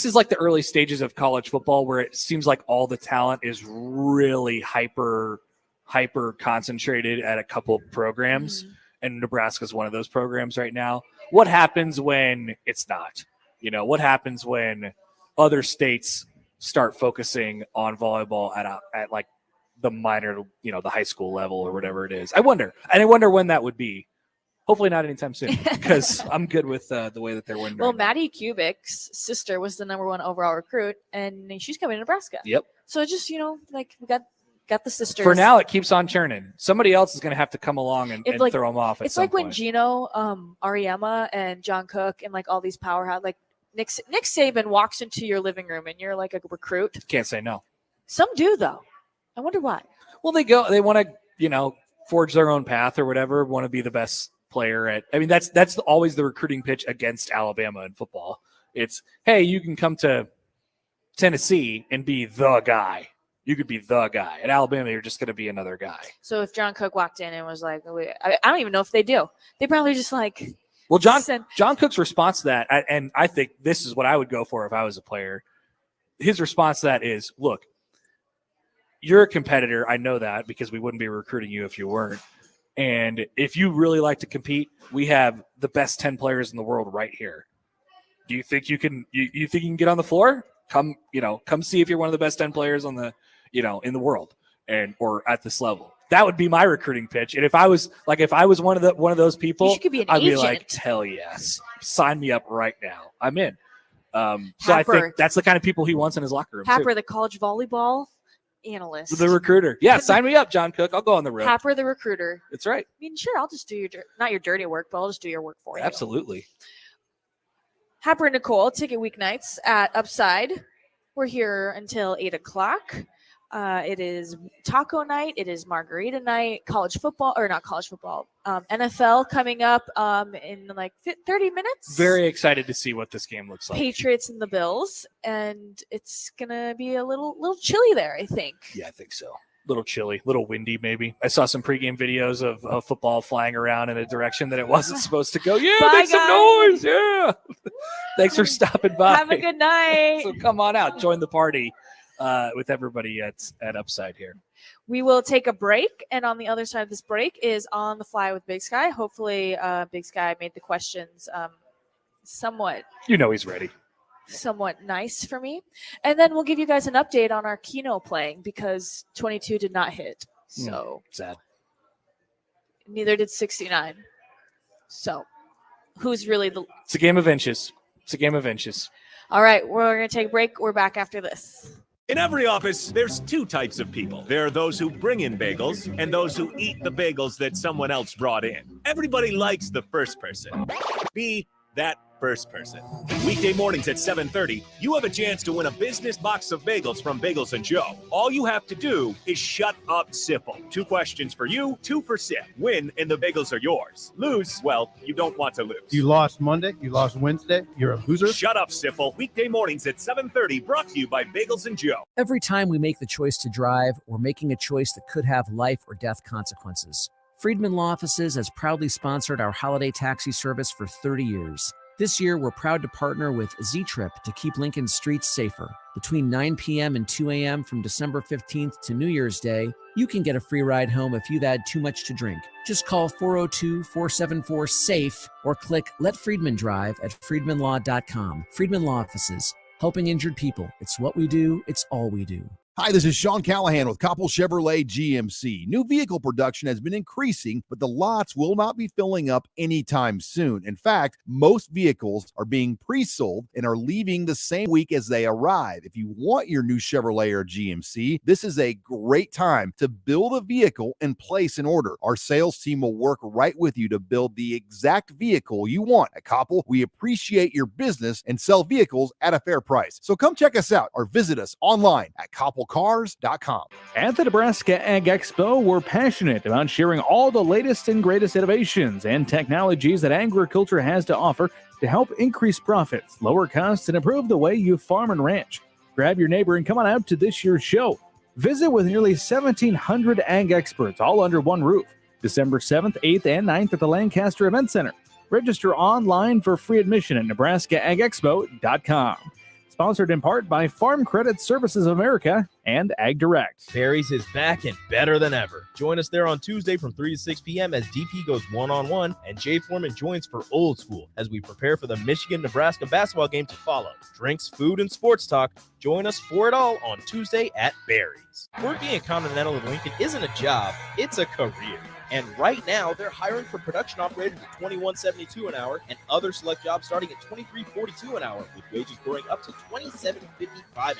is like the early stages of college football where it seems like all the talent is really hyper concentrated at a couple programs. Mm-hmm. And Nebraska is one of those programs right now. What happens when it's not? What happens when other states start focusing on volleyball at like the minor, the high school level or whatever it is? I wonder when that would be. Hopefully not anytime soon, because I'm good with the way that they're winning. Well, Maddie Kubik's sister was the number 1 overall recruit, and she's coming to Nebraska. Yep. So just we got the sisters. For now, it keeps on churning. Somebody else is going to have to come along and throw them off. It's like when Gino Auriemma and John Cook and like all these powerhouse, like Nick Saban walks into your living room and you're like a recruit. Can't say no. Some do though. I wonder why. Well, they want to, forge their own path or whatever, want to be the best player that's always the recruiting pitch against Alabama in football. It's, hey, you can come to Tennessee and be the guy. You could be the guy. At Alabama, you're just going to be another guy. So if John Cook walked in and was like, I don't even know if they do. They probably just like. Well, John Cook's response to that, and I think this is what I would go for if I was a player. His response to that is, look, you're a competitor. I know that because we wouldn't be recruiting you if you weren't. And if you really like to compete, we have the best 10 players in the world right here. Do you think you can get on the floor? Come see if you're one of the best 10 players on the, in the world or at this level. That would be my recruiting pitch. And if I was one of those people, I'd be like, hell yes, sign me up right now. I'm in. So I think that's the kind of people he wants in his locker room. Happer, too. the college volleyball analyst. The recruiter. Yeah, sign me up, John Cook. I'll go on the road. Happer, the recruiter. That's right. I mean, sure, I'll just do not your dirty work, but I'll just do your work for you. Absolutely. Happer and Nicole, Ticket Weeknights at Upside. We're here until 8 o'clock. It is taco night. It is margarita night. College football, or not college football. NFL coming up in like 30 minutes. Very excited to see what this game looks like. Patriots and the Bills, and it's gonna be a little chilly there, I think. Yeah, I think so. Little chilly, little windy, maybe. I saw some pregame videos of football flying around in a direction that it wasn't supposed to go. Yeah, Bye, make some guys. noise. Yeah. Thanks for stopping by. Have a good night. So come on out, join the party with everybody at Upside here. We will take a break, and on the other side of this break is On the Fly with Big Sky. Hopefully, Big Sky made the questions somewhat. He's ready. Somewhat nice for me. And then we'll give you guys an update on our Keno playing because 22 did not hit. So sad. Neither did 69. So who's really the... It's a game of inches. All right, we're going to take a break. We're back after this. In every office, there's two types of people. There are those who bring in bagels and those who eat the bagels that someone else brought in. Everybody likes the first person. Be that first person. Weekday mornings at 7:30, you have a chance to win a business box of bagels from Bagels & Joe. All you have to do is shut up, Sipple. 2 questions for you, 2 for Sip. Win, and the bagels are yours. Lose, well, you don't want to lose. You lost Monday, you lost Wednesday, you're a loser. Shut up, Sipple. Weekday mornings at 7:30, brought to you by Bagels & Joe. Every time we make the choice to drive, we're making a choice that could have life or death consequences. Friedman Law Offices has proudly sponsored our holiday taxi service for 30 years. This year, we're proud to partner with Z-Trip to keep Lincoln's streets safer. Between 9 p.m. and 2 a.m. from December 15th to New Year's Day, you can get a free ride home if you've had too much to drink. Just call 402-474-SAFE or click Let Friedman Drive at friedmanlaw.com. Friedman Law Offices, helping injured people. It's what we do. It's all we do. Hi, this is Sean Callahan with Koppel Chevrolet GMC. New vehicle production has been increasing, but the lots will not be filling up anytime soon. In fact, most vehicles are being pre-sold and are leaving the same week as they arrive. If you want your new Chevrolet or GMC, this is a great time to build a vehicle and place an order. Our sales team will work right with you to build the exact vehicle you want. At Koppel, we appreciate your business and sell vehicles at a fair price. So come check us out or visit us online at koppelcars.com. At the Nebraska Ag Expo, we're passionate about sharing all the latest and greatest innovations and technologies that agriculture has to offer to help increase profits, lower costs, and improve the way you farm and ranch. Grab your neighbor and come on out to this year's show. Visit with nearly 1,700 ag experts all under one roof. December 7th, 8th, and 9th at the Lancaster Event Center. Register online for free admission at nebraskaagexpo.com. Sponsored in part by Farm Credit Services of America and Ag Direct. Barry's is back and better than ever. Join us there on Tuesday from 3 to 6 p.m. as DP goes one-on-one and Jay Foreman joins for Old School as we prepare for the Michigan-Nebraska basketball game to follow. Drinks, food, and sports talk. Join us for it all on Tuesday at Barry's. Working at Continental of Lincoln isn't a job, it's a career. And right now, they're hiring for production operators at $21.72 an hour and other select jobs starting at $23.42 an hour, with wages growing up to $27.55 an hour.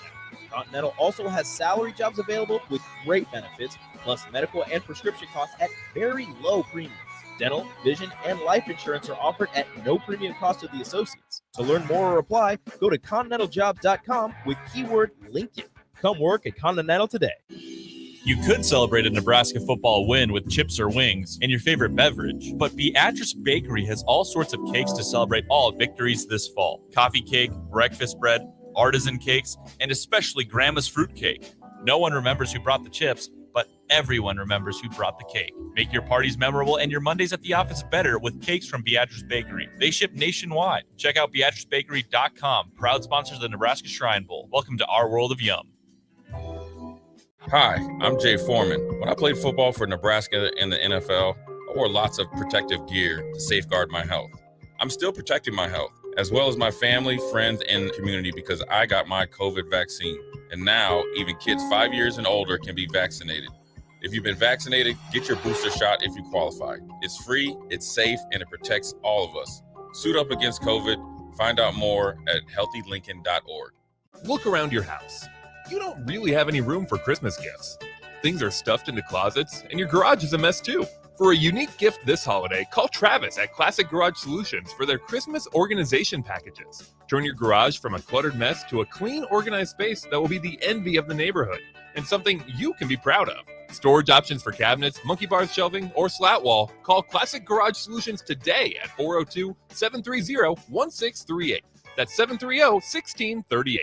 Continental also has salary jobs available with great benefits, plus medical and prescription costs at very low premiums. Dental, vision, and life insurance are offered at no premium cost to the associates. To learn more or apply, go to continentaljobs.com with keyword Lincoln. Come work at Continental today. You could celebrate a Nebraska football win with chips or wings and your favorite beverage, but Beatrice Bakery has all sorts of cakes to celebrate all victories this fall. Coffee cake, breakfast bread, artisan cakes, and especially Grandma's fruit cake. No one remembers who brought the chips, but everyone remembers who brought the cake. Make your parties memorable and your Mondays at the office better with cakes from Beatrice Bakery. They ship nationwide. Check out BeatriceBakery.com, proud sponsors of the Nebraska Shrine Bowl. Welcome to our world of yum. Hi, I'm Jay Foreman. When I played football for Nebraska and the NFL, I wore lots of protective gear to safeguard my health. I'm still protecting my health, as well as my family, friends, and community because I got my COVID vaccine. And now, even kids 5 years and older can be vaccinated. If you've been vaccinated, get your booster shot if you qualify. It's free, it's safe, and it protects all of us. Suit up against COVID. Find out more at healthylincoln.org. Look around your house. You don't really have any room for Christmas gifts. Things are stuffed into closets, and your garage is a mess too. For a unique gift this holiday, call Travis at Classic Garage Solutions for their Christmas organization packages. Turn your garage from a cluttered mess to a clean, organized space that will be the envy of the neighborhood and something you can be proud of. Storage options for cabinets, monkey bars shelving, or slat wall. Call Classic Garage Solutions today at 402-730-1638. That's 730-1638.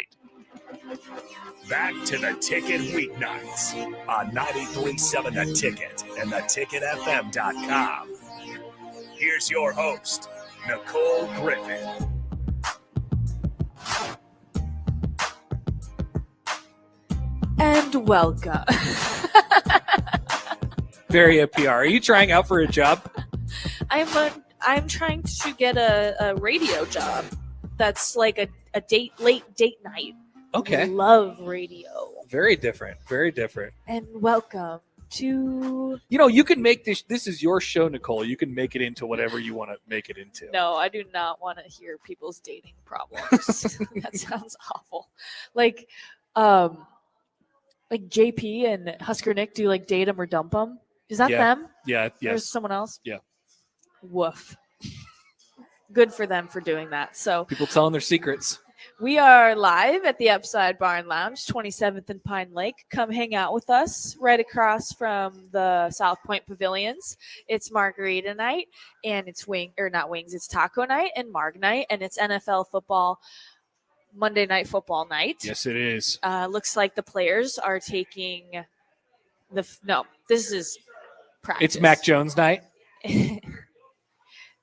Back to the Ticket Weeknights on 93.7 The Ticket and theticketfm.com. Here's your host, Nicole Griffith. And welcome. Very APR. Are you trying out for a job? I'm trying to get a radio job that's like a late date night. Okay. Love radio. Very different. Very different. And welcome to... You can make this is your show, Nicole. You can make it into whatever you want to make it into. No, I do not want to hear people's dating problems. That sounds awful. Like JP and Husker Nick do like date them or dump them. Is that them? Yeah. Yes. Or someone else? Yeah. Woof. Good for them for doing that. So people telling their secrets. We are live at the Upside Bar and Lounge, 27th and Pine Lake. Come hang out with us right across from the South Point Pavilions. It's margarita night, and it's it's taco night and marg night, and it's NFL football, Monday Night Football night. Yes, it is. Looks like the players are taking this is practice. It's Mac Jones night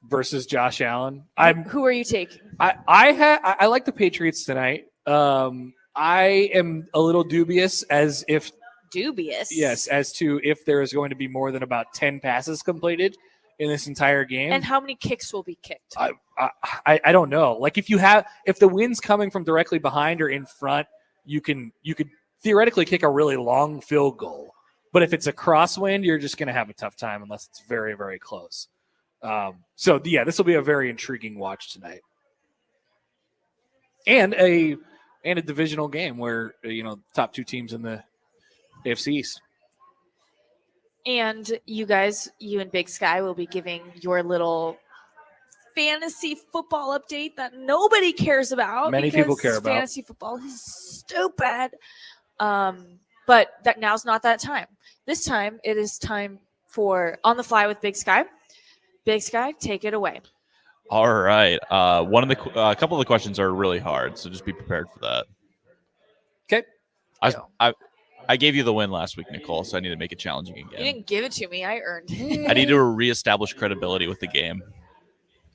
versus Josh Allen. Who are you taking? I like the Patriots tonight. I am a little dubious as to if there is going to be more than about 10 passes completed in this entire game. And how many kicks will be kicked? I don't know. Like if the wind's coming from directly behind or in front, you could theoretically kick a really long field goal. But if it's a crosswind, you're just going to have a tough time unless it's very, very close. This will be a very intriguing watch tonight. And a divisional game where top two teams in the AFC East. And you and Big Sky will be giving your little fantasy football update that nobody cares about. Many people care about. Fantasy football is stupid. But that now's not that time. This time it is time for On the Fly with Big Sky. Big Sky, take it away. All right. A couple of the questions are really hard, so just be prepared for that. Okay. I gave you the win last week, Nicole, so I need to make it challenging again. You didn't give it to me. I earned it. I need to reestablish credibility with the game.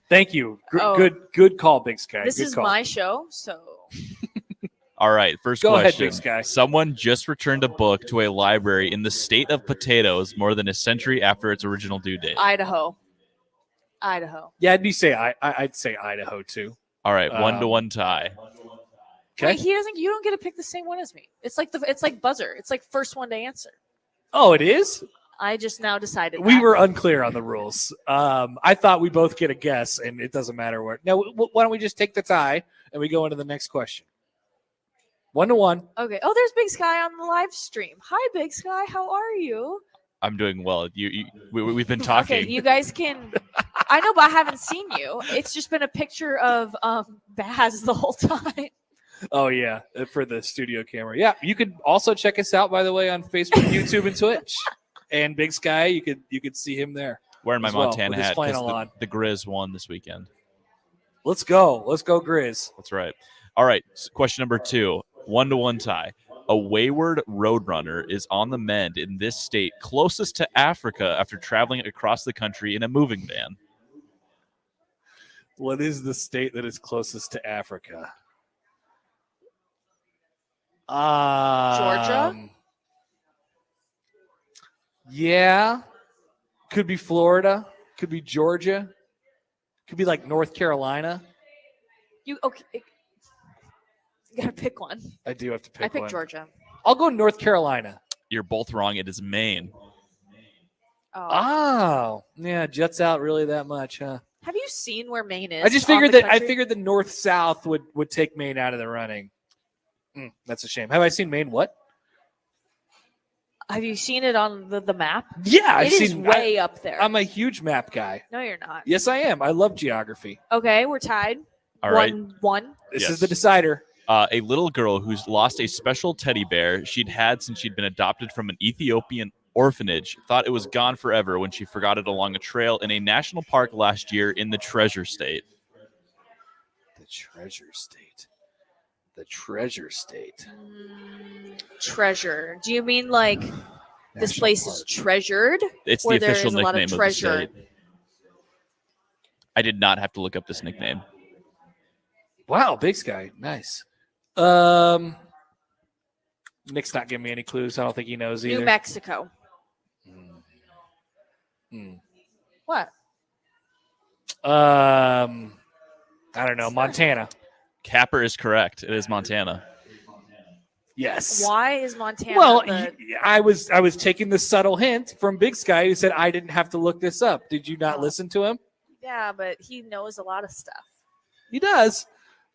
Thank you. Good call, Big Sky. This is my show, so. All right, first Go question. ahead, Big Sky. Someone just returned a book to a library in the state of potatoes more than a century after its original due date. Idaho. Yeah, I'd say Idaho too. All right, 1-1 tie. Okay. Wait, you don't get to pick the same one as me. It's like buzzer. It's like first one to answer. Oh, it is? I just now decided We that. were unclear on the rules. I thought we both get a guess, and it doesn't matter where. Now, why don't we just take the tie and we go into the next question? 1-1. Okay. Oh, there's Big Sky on the live stream. Hi, Big Sky. How are you? I'm doing well. We've been talking. Okay, you guys can. I know, but I haven't seen you. It's just been a picture of Baz the whole time. Oh yeah, for the studio camera. Yeah, you could also check us out, by the way, on Facebook, YouTube, and Twitch. And Big Sky, you could see him there. Wearing my Montana hat because the Grizz won this weekend. Let's go Grizz. That's right. All right, so question number 2, 1-1 tie. A wayward roadrunner is on the mend in this state closest to Africa after traveling across the country in a moving van. What is the state that is closest to Africa? Georgia? Yeah. Could be Florida. Could be Georgia. Could be like North Carolina. You gotta pick one. I do have to pick one. I picked Georgia. I'll go North Carolina. You're both wrong. It is Maine. Oh. Yeah, juts out really that much, huh? Have you seen where Maine is? I just figured the north-south would take Maine out of the running. That's a shame. Have I seen Maine what? Have you seen it on the map? Yeah, It is way up there. I'm a huge map guy. No, you're not. Yes, I am. I love geography. Okay, we're tied. All right. 1-1. This is the decider. A little girl who's lost a special teddy bear she'd had since she'd been adopted from an Ethiopian orphanage thought it was gone forever when she forgot it along a trail in a national park last year in the Treasure State. The Treasure State. The Treasure State. Treasure. Do you mean like this place is treasured? It's the or there official is a lot nickname of the treasure? state. I did not have to look up this nickname. Wow, Big Sky. Nice. Nick's not giving me any clues. I don't think he knows either. New Mexico. What? I don't know. Montana. Capper is correct. It is Montana. Yes. Why is Montana? Well, the- I was taking the subtle hint from Big Sky who said I didn't have to look this up. Did you not listen to him? yeah, but he knows a lot of stuff. He does,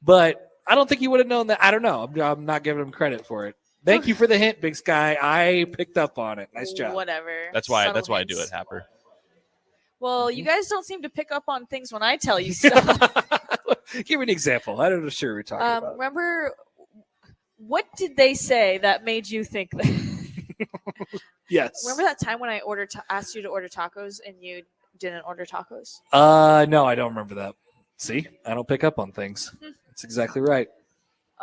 but I don't think he would have known that. I don't know. I'm not giving him credit for it. Thank you for the hint, Big Sky. I picked up on it. Nice job. Whatever. That's why Subtle I do hints. it, Happer. Well, you guys don't seem to pick up on things when I tell you stuff. Give me an example. I don't know sure we're talking about. Remember, what did they say that made you think that? Yes. Remember that time when I asked you to order tacos and you didn't order tacos? No, I don't remember that. See, I don't pick up on things. That's exactly right.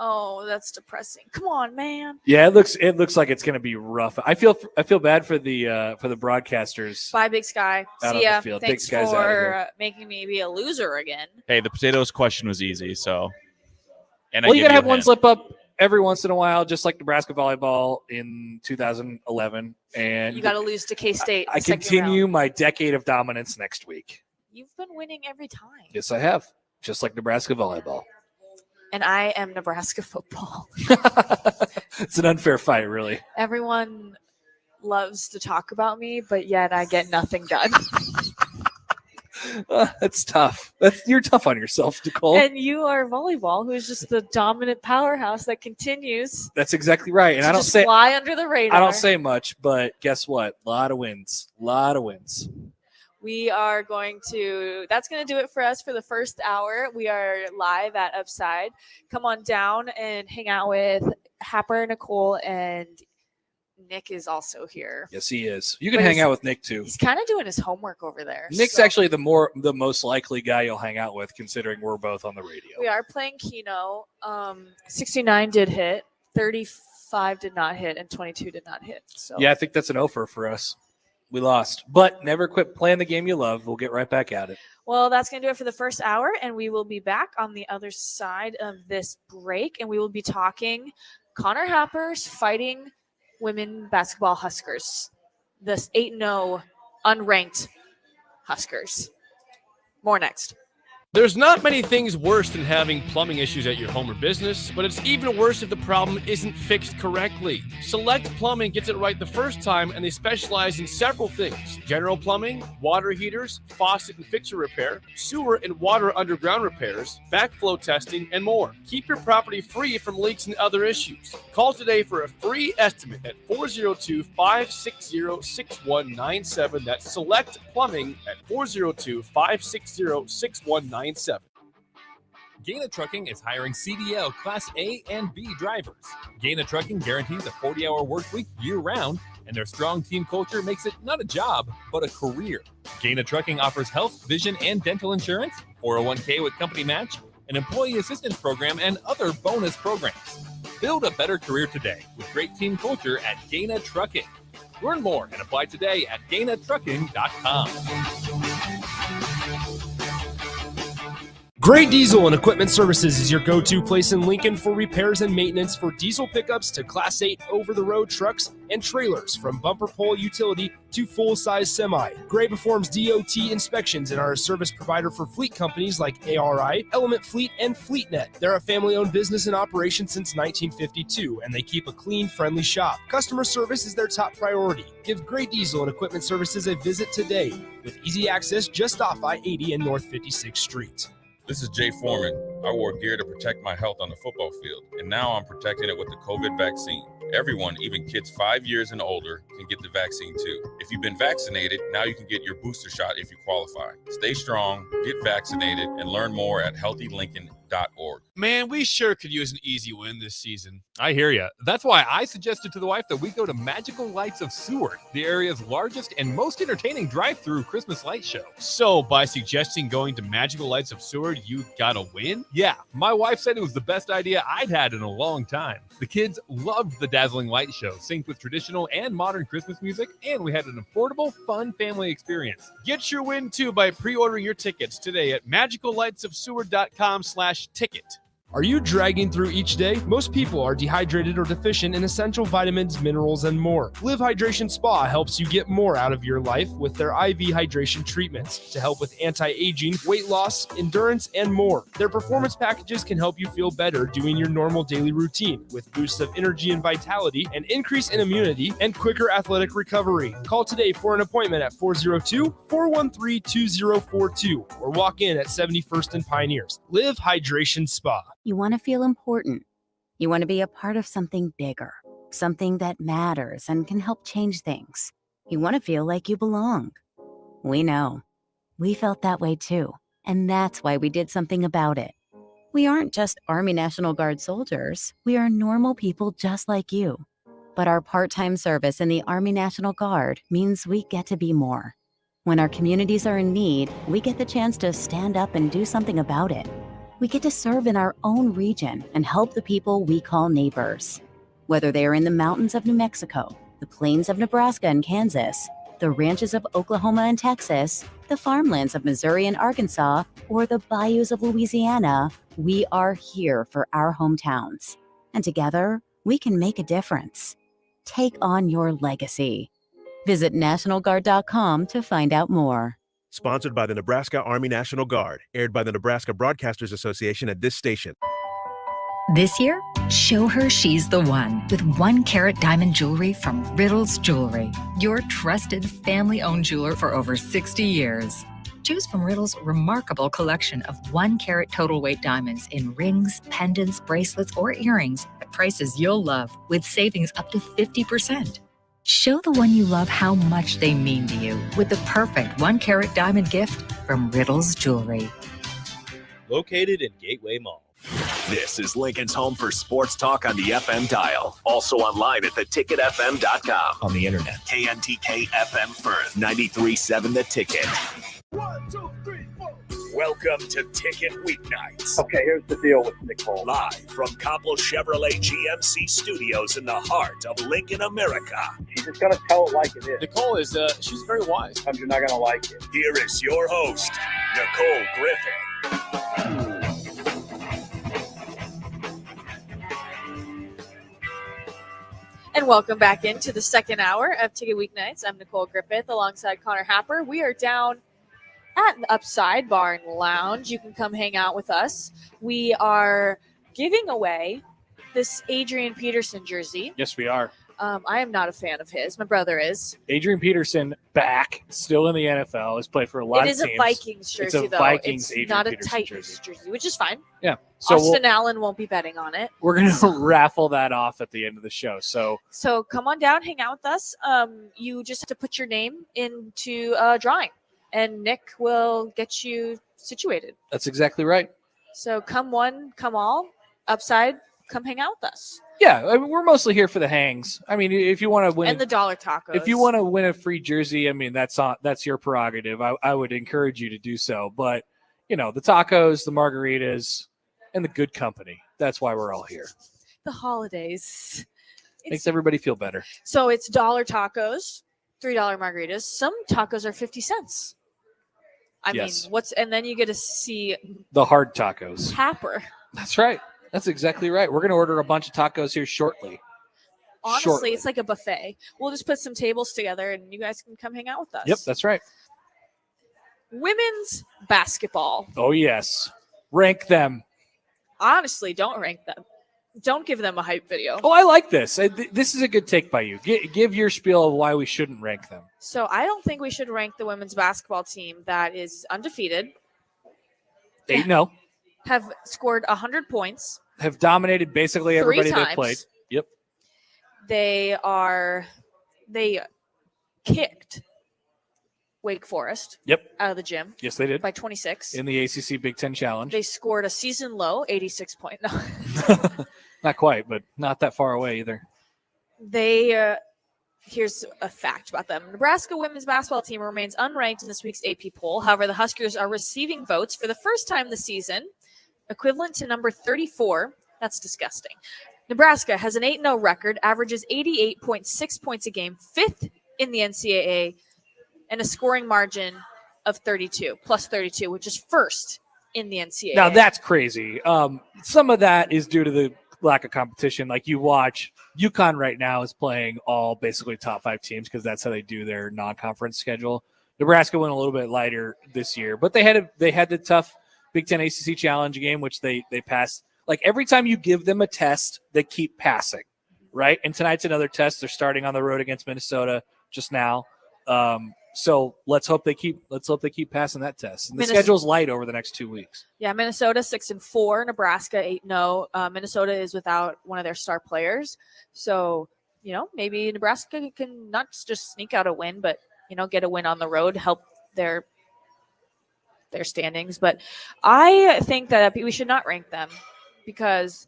Oh, that's depressing. Come on, man. Yeah, it looks like it's going to be rough. I feel bad for the broadcasters. Bye, Big Sky. Out on See the ya. field. Big Thanks Sky's outta for here. making me be a loser again. Hey, the potatoes question was easy, so. And Well, I you give got to have a one hint. slip up every once in a while, just like Nebraska volleyball in 2011. And You got to lose to K-State. I continue my decade of dominance next week. You've been winning every time. Yes, I have. Just like Nebraska volleyball. And I am Nebraska football. It's an unfair fight, really. Everyone loves to talk about me, but yet I get nothing done. That's tough. You're tough on yourself, Nicole. And you are volleyball, who is just the dominant powerhouse that continues. That's exactly right. And to I don't just say fly under the radar. I don't say much, but guess what? A lot of wins. We are that's going to do it for us for the first hour. We are live at Upside. Come on down and hang out with Happer, Nicole, and Nick is also here. Yes, he is. You can But hang he's- out with Nick too. He's kind of doing his homework over there. Nick's so- actually the most likely guy you'll hang out with, considering we're both on the radio. We are playing Keno. 69 did hit, 35 did not hit, and 22 did not hit. So Yeah, I think that's an offer for us. We lost, but never quit playing the game you love. We'll get right back at it. Well, that's going to do it for the first hour, and we will be back on the other side of this break, and we will be talking Connor Happers fighting women basketball Huskers, this 8-0 unranked Huskers. More next. There's not many things worse than having plumbing issues at your home or business, but it's even worse if the problem isn't fixed correctly. Select Plumbing gets it right the first time, and they specialize in several things: general plumbing, water heaters, faucet and fixture repair, sewer and water underground repairs, backflow testing, and more. Keep your property free from leaks and other issues. Call today for a free estimate at 402-560-6197. That's Select Plumbing at 402-560-6197. Gaina Trucking is hiring CDL Class A and B drivers. Gaina Trucking guarantees a 40-hour work week year-round, and their strong team culture makes it not a job, but a career. Gaina Trucking offers health, vision, and dental insurance, 401k with company match, an employee assistance program, and other bonus programs. Build a better career today with great team culture at Gaina Trucking. Learn more and apply today at GainaTrucking.com. Great Diesel and Equipment Services is your go-to place in Lincoln for repairs and maintenance for diesel pickups to Class 8 over-the-road trucks and trailers, from bumper pole utility to full-size semi. Gray performs DOT inspections and are a service provider for fleet companies like ARI, Element Fleet, and FleetNet. They're a family-owned business in operation since 1952, and they keep a clean, friendly shop. Customer service is their top priority. Give Great Diesel and Equipment Services a visit today with easy access just off I-80 and North 56th Street. This is Jay Foreman. I wore gear to protect my health on the football field, and now I'm protecting it with the COVID vaccine. Everyone, even kids 5 years and older, can get the vaccine too. If you've been vaccinated, now you can get your booster shot if you qualify. Stay strong, get vaccinated, and learn more at healthylincoln.org. Man, we sure could use an easy win this season. I hear ya. That's why I suggested to the wife that we go to Magical Lights of Seward, the area's largest and most entertaining drive-through Christmas light show. So, by suggesting going to Magical Lights of Seward, you got a win? Yeah, my wife said it was the best idea I'd had in a long time. The kids loved the dazzling light show, synced with traditional and modern Christmas music, and we had an affordable, fun family experience. Get your win too by pre-ordering your tickets today at magicallightsofseward.com/ticket. Are you dragging through each day? Most people are dehydrated or deficient in essential vitamins, minerals, and more. Live Hydration Spa helps you get more out of your life with their IV hydration treatments to help with anti-aging, weight loss, endurance, and more. Their performance packages can help you feel better doing your normal daily routine with boosts of energy and vitality, an increase in immunity, and quicker athletic recovery. Call today for an appointment at 402-413-2042 or walk in at 71st and Pioneers. Live Hydration Spa. You want to feel important. You want to be a part of something bigger, something that matters and can help change things. You want to feel like you belong. We know. We felt that way too, and that's why we did something about it. We aren't just Army National Guard soldiers. We are normal people just like you. But our part-time service in the Army National Guard means we get to be more. When our communities are in need, we get the chance to stand up and do something about it. We get to serve in our own region and help the people we call neighbors. Whether they are in the mountains of New Mexico, the plains of Nebraska and Kansas, the ranches of Oklahoma and Texas, the farmlands of Missouri and Arkansas, or the bayous of Louisiana, we are here for our hometowns. And together, we can make a difference. Take on your legacy. Visit NationalGuard.com to find out more. Sponsored by the Nebraska Army National Guard. Aired by the Nebraska Broadcasters Association at this station. This year, show her she's the one with 1 carat diamond jewelry from Riddle's Jewelry, your trusted family-owned jeweler for over 60 years. Choose from Riddle's remarkable collection of 1 carat total weight diamonds in rings, pendants, bracelets, or earrings at prices you'll love with savings up to 50%. Show the one you love how much they mean to you with the perfect 1 carat diamond gift from Riddle's Jewelry. Located in Gateway Mall. This is Lincoln's home for sports talk on the FM dial. Also online at theticketfm.com. On the internet. KNTK FM Firth, 93.7 The Ticket. 1, 2, 3, 4. Welcome to Ticket Weeknights. Okay, here's the deal with Nicole. Live from Copple Chevrolet GMC Studios in the heart of Lincoln, America. She's just going to tell it like it is. Nicole is, she's very wise. Sometimes you're not going to like it. Here is your host, Nicole Griffith. And welcome back into the second hour of Ticket Weeknights. I'm Nicole Griffith alongside Connor Happer. We are down at the Upside Bar and Lounge. You can come hang out with us. We are giving away this Adrian Peterson jersey. Yes, we are. I am not a fan of his. My brother is. Adrian Peterson back, still in the NFL. Has played for a lot of teams. It is a Vikings jersey, it's a though. Vikings it's Adrian not a Peterson Titans jersey, which is fine. Yeah. So Austin Allen won't be betting on it. we're going to raffle that off at the end of the show. So come on down, hang out with us. You just have to put your name into a drawing, and Nick will get you situated. that's exactly right. So come one, come all. Upside, come hang out with us. Yeah, I mean, we're mostly here for the hangs. I mean, if you want to win And the dollar tacos. if you want to win a free jersey, I mean, that's your prerogative. I would encourage you to do so. But, the tacos, the margaritas, and the good company. That's why we're all here. The holidays. Makes everybody feel better. So it's dollar tacos, $3 margaritas. Some tacos are 50 cents. I Yes. mean, and then you get to see The hard tacos. Happer. That's right. That's exactly right. We're going to order a bunch of tacos here shortly. Honestly, it's like a buffet. We'll just put some tables together and you guys can come hang out with us. Yep, that's right. Women's basketball. Oh, yes. Rank them. Honestly, don't rank them. Don't give them a hype video. Oh, I like this. This is a good take by you. Give your spiel of why we shouldn't rank them. So I don't think we should rank the women's basketball team that is undefeated. 8-0. Have scored 100 points. Have dominated basically everybody they've played. Yep. They kicked Wake Forest out of the gym. Yes, they did. By 26. In the ACC Big Ten Challenge. They scored a season low, 86 points. No. Not quite, but not that far away either. Here's a fact about them. Nebraska women's basketball team remains unranked in this week's AP poll. However, the Huskers are receiving votes for the first time this season, equivalent to number 34. That's disgusting. Nebraska has an 8-0 record, averages 88.6 points a game, 5th in the NCAA, and a scoring margin of 32, plus 32, which is first in the NCAA. Now, that's crazy. Some of that is due to the lack of competition. Like you watch, UConn right now is playing all basically top 5 teams because that's how they do their non-conference schedule. Nebraska went a little bit lighter this year, but they had the tough Big Ten ACC Challenge game, which they passed. Like every time you give them a test, they keep passing, right? And tonight's another test. They're starting on the road against Minnesota just now. So let's hope they keep passing that test. And the schedule's light over the next 2 weeks. Yeah, Minnesota 6-4, Nebraska 8-0. Minnesota is without one of their star players, so maybe Nebraska can not just sneak out a win, but get a win on the road, help their standings. But I think that we should not rank them because.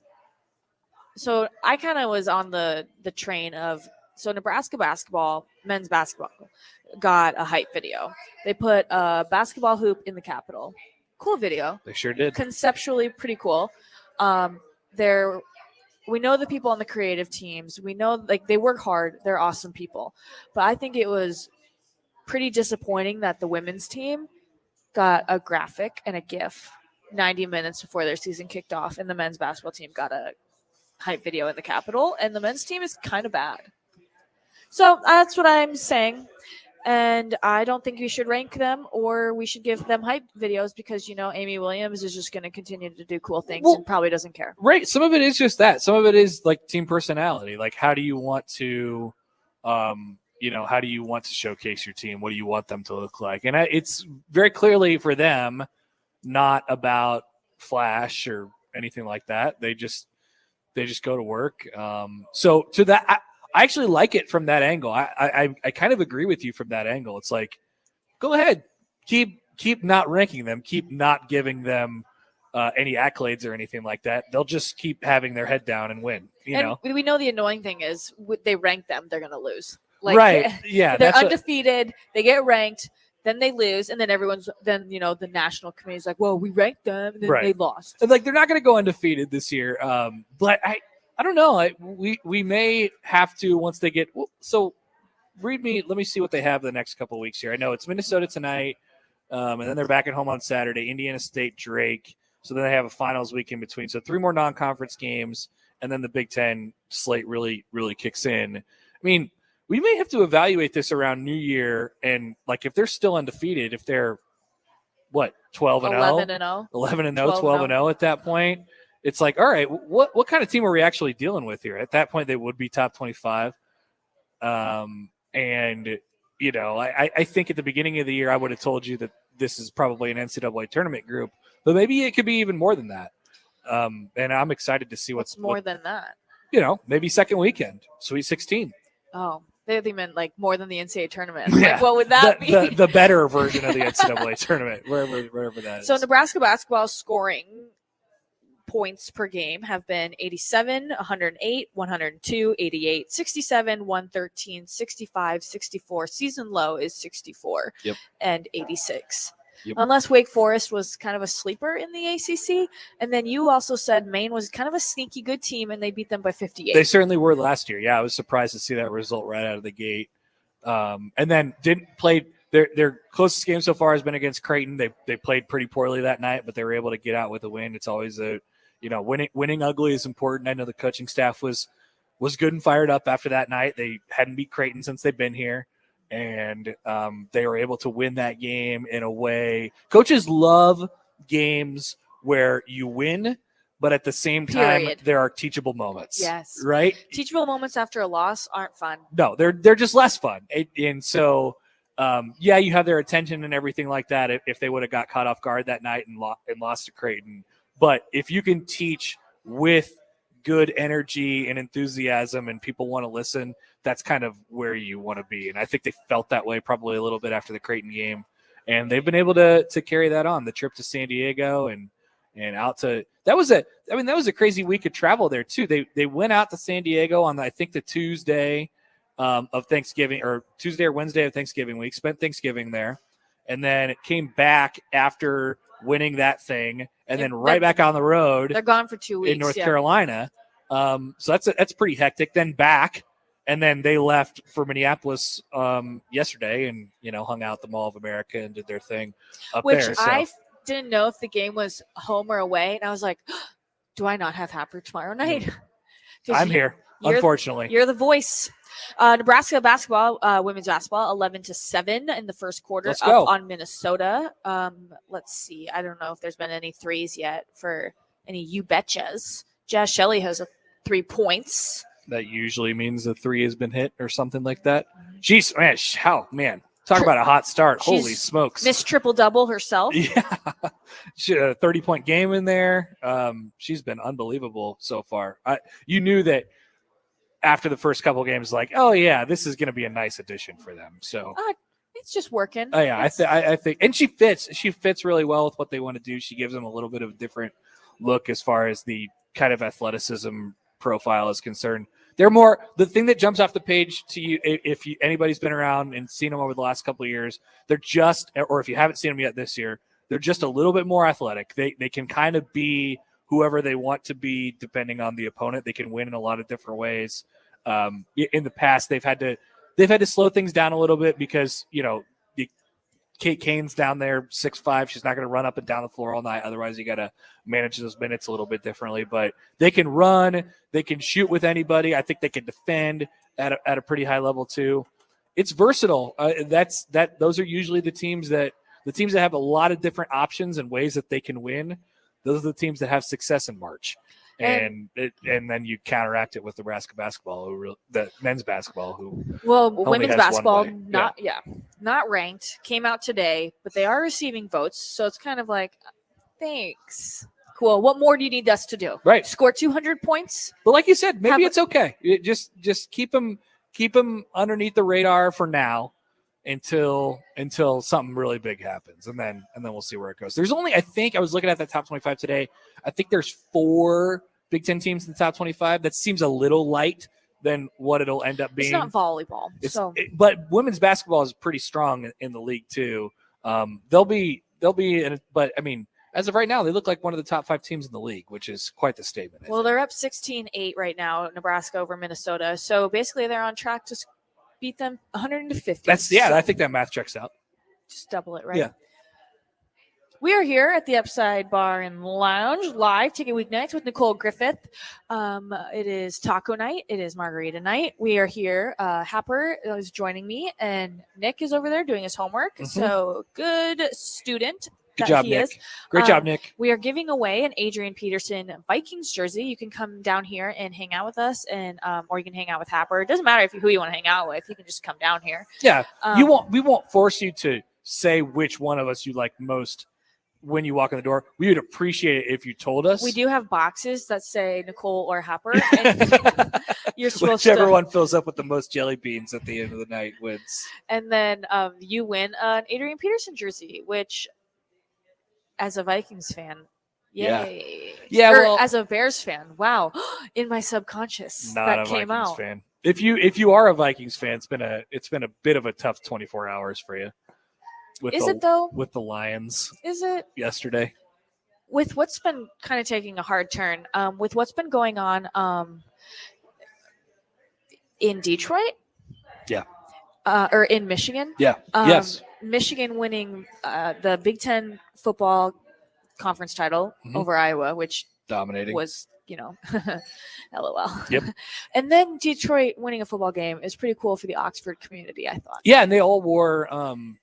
So I kind of was on the train of Nebraska basketball, men's basketball, got a hype video. They put a basketball hoop in the Capitol. Cool video. They sure did. Conceptually pretty cool. We know the people on the creative teams. We know they work hard. They're awesome people. But I think it was pretty disappointing that the women's team got a graphic and a GIF 90 minutes before their season kicked off, and the men's basketball team got a hype video in the Capitol, and the men's team is kind of bad. So that's what I'm saying. And I don't think we should rank them or we should give them hype videos because, Amy Williams is just going to continue to do cool things and probably doesn't care. Right. Some of it is just that. Some of it is like team personality. Like, how do you want to, how do you want to showcase your team? What do you want them to look like? And it's very clearly for them not about flash or anything like that. They just go to work. So to that, I actually like it from that angle. I kind of agree with you from that angle. It's like, go ahead, keep not ranking them, keep not giving them any accolades or anything like that. They'll just keep having their head down and win. We know the annoying thing is they rank them, they're going to lose. Right? Yeah, they're undefeated. They get ranked, then they lose, and then the national committee is like, "Well, we ranked them, and then they lost." And they're not going to go undefeated this year. But I don't know. We may have to once they get so. Let me see what they have the next couple of weeks here. I know it's Minnesota tonight, and then they're back at home on Saturday. Indiana State, Drake. So then they have a finals week in between. So 3 more non-conference games, and then the Big Ten slate really kicks in. I mean, we may have to evaluate this around New Year, and if they're still undefeated, if they're 12-0, 11-0, 12-0 at that point. It's like, all right, what kind of team are we actually dealing with here? At that point, they would be top 25. And, I think at the beginning of the year, I would have told you that this is probably an NCAA tournament group, but maybe it could be even more than that. And I'm excited to see what's more than that. Maybe second weekend, Sweet 16. Oh, they meant more than the NCAA tournament. Yeah. What would that be? The better version of the NCAA tournament, wherever that is. So Nebraska basketball scoring points per game have been 87, 108, 102, 88, 67, 113, 65, 64. Season low is 64 and 86. Yep. Unless Wake Forest was kind of a sleeper in the ACC. And then you also said Maine was kind of a sneaky good team, and they beat them by 58. They certainly were last year. Yeah, I was surprised to see that result right out of the gate. And then didn't play their closest game so far has been against Creighton. They played pretty poorly that night, but they were able to get out with a win. It's always winning ugly is important. I know the coaching staff was good and fired up after that night. They hadn't beat Creighton since they've been here. And they were able to win that game in a way. Coaches love games where you win, but at the same time, there are teachable moments. Yes. Right? Teachable moments after a loss aren't fun. No, they're just less fun. And so yeah, you have their attention and everything like that if they would have got caught off guard that night and lost to Creighton. But if you can teach with good energy and enthusiasm and people want to listen, that's kind of where you want to be. And I think they felt that way probably a little bit after the Creighton game. And they've been able to carry that on. The trip to San Diego and out to that was a crazy week of travel there too. They went out to San Diego on I think the Tuesday of Thanksgiving, or Tuesday or Wednesday of Thanksgiving week, spent Thanksgiving there, and then came back after winning that thing, and then right back on the road. They're gone for 2 weeks in North Carolina. So that's pretty hectic. Then back, and then they left for Minneapolis yesterday, and hung out at the Mall of America and did their thing up Which there. So. I didn't know if the game was home or away, and I was like, do I not have Happer tomorrow night? I'm here, unfortunately. You're the voice. Nebraska basketball, women's basketball, 11-7 in the first quarter. Let's go. Up on Minnesota. Let's see. I don't know if there's been any threes yet for any you betchas. Jazz Shelley has 3 points. That usually means the 3 has been hit or something like that. Jeez, man, talk about a hot start. Holy smokes. Miss triple-double herself. Yeah. She had a 30-point game in there. She's been unbelievable so far. You knew that after the first couple games, like, oh, yeah, this is going to be a nice addition for them. So it's just working. Oh, yeah, I think. And she fits really well with what they want to do. She gives them a little bit of a different look as far as the kind of athleticism profile is concerned. They're more the thing that jumps off the page to you if anybody's been around and seen them over the last couple of years. They're just, or if you haven't seen them yet this year, they're just a little bit more athletic. They can kind of be whoever they want to be depending on the opponent. They can win in a lot of different ways. In the past, they've had to slow things down a little bit because Kate Kane's down there 6'5". She's not going to run up and down the floor all night. Otherwise, you got to manage those minutes a little bit differently. But they can run, they can shoot with anybody. I think they can defend at a pretty high level too. It's versatile. Those are usually the teams that have a lot of different options and ways that they can win. Those are the teams that have success in March. And then you counteract it with Nebraska basketball, the men's basketball, women's basketball, not ranked, came out today, but they are receiving votes. So it's kind of like, thanks. Cool. What more do you need us to do? Right. Score 200 points? But like you said, maybe it's okay. Just keep them underneath the radar for now until something really big happens, and then we'll see where it goes. There's only, I think, I was looking at the top 25 today. I think there's 4 Big Ten teams in the top 25. That seems a little light than what it'll end up being. It's not volleyball. But women's basketball is pretty strong in the league too. They'll be but I mean, as of right now, they look like one of the top 5 teams in the league, which is quite the statement. Well, they're up 16-8 right now, Nebraska over Minnesota. So basically they're on track to beat them 150. I think that math checks out. Just double it, right? Yeah. We are here at the Upside Bar and Lounge live, Ticket Weeknights with Nicole Griffith. It is taco night. It is margarita night. We are here. Happer is joining me, and Nick is over there doing his homework. Mm-hmm. So good student. Good job, Nick. Great job, Nick. We are giving away an Adrian Peterson Vikings jersey. You can come down here and hang out with us, and or you can hang out with Happer. It doesn't matter who you want to hang out with. You can just come down here. Yeah, we won't force you to say which one of us you like most when you walk in the door. We would appreciate it if you told us. We do have boxes that say Nicole or Happer. And you're supposed Whichever one fills up with the most jelly beans at the end of the night wins. And then you win an Adrian Peterson jersey, which, as a Vikings fan, yay. Yeah. Well, as a Bears fan, wow. In my subconscious, that came Vikings out. Fan. If you are a Vikings fan, it's been a bit of a tough 24 hours for you. It though? With the Lions. Is it? Yesterday. With what's been kind of taking a hard turn, with what's been going on in Detroit? Yeah. Or in Michigan? Yeah. Yes. Michigan winning the Big Ten football conference title over Iowa, which dominating was, LOL. Yep. And then Detroit winning a football game is pretty cool for the Oxford community, I thought. Yeah, and they all wore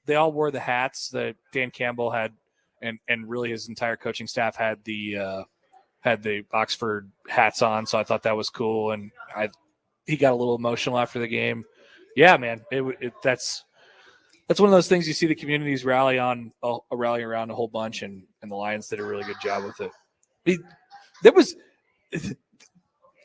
the hats that Dan Campbell had, and really his entire coaching staff had the Oxford hats on. So I thought that was cool, and he got a little emotional after the game. Yeah, man, That's one of those things you see the communities rally around a whole bunch, and the Lions did a really good job with it.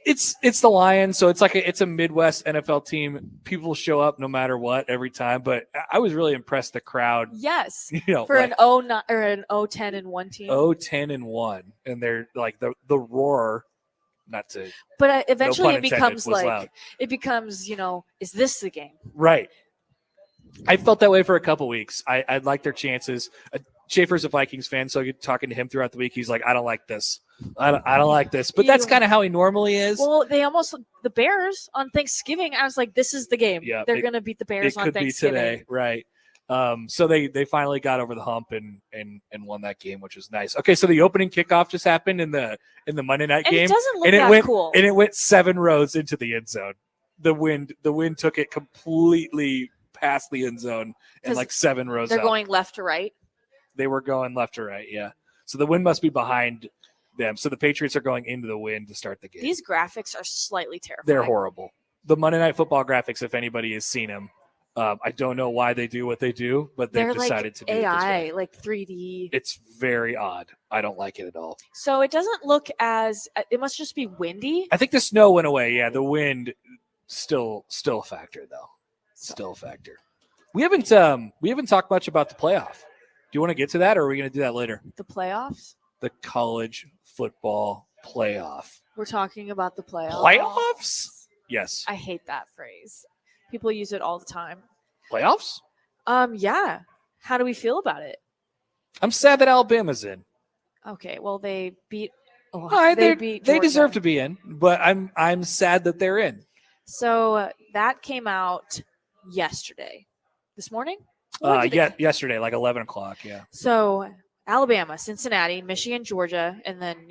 It's the Lions, so it's a Midwest NFL team. People show up no matter what every time, but I was really impressed the crowd. Yes. For an 0-9 or an 0-10-1 team. 0-10-1, and they're like the roar. Not to, but eventually no it becomes loud. Is this the game? Right. I felt that way for a couple weeks. I like their chances. Schaefer's a Vikings fan, so you're talking to him throughout the week. He's like, I don't like this. I don't like this. But that's kind of how he normally is. Well, the Bears on Thanksgiving, I was like, this is the game. Yeah, they're going to beat the Bears on Thanksgiving. It could be today, right. So they finally got over the hump and won that game, which was nice. Okay, so the opening kickoff just happened in the Monday night game. It doesn't look that cool. And it went 7 rows into the end zone. The wind took it completely past the end zone and like 7 rows They're out. going left to right. They were going left to right, yeah. So the wind must be behind them. So the Patriots are going into the wind to start the game. These graphics are slightly terrifying. They're horrible. The Monday Night Football graphics, if anybody has seen them, I don't know why they do what they do, but they've decided to do AI, it this way. like 3D. It's very odd. I don't like it at all. So it doesn't look as – it must just be windy. I think the snow went away. Yeah, the wind still a factor, though. Still a factor. We haven't talked much about the playoff. Do you want to get to that, or are we going to do that later? The playoffs? The college football playoff. We're talking about the playoffs. Playoffs? Yes. I hate that phrase. People use it all the time. Playoffs? Yeah. How do we feel about it? I'm sad that Alabama's in. Okay, well they beat They deserve to be in, but I'm sad that they're in. So that came out yesterday. This morning? Yesterday, like 11 o'clock, yeah. So Alabama, Cincinnati, Michigan, Georgia, and then,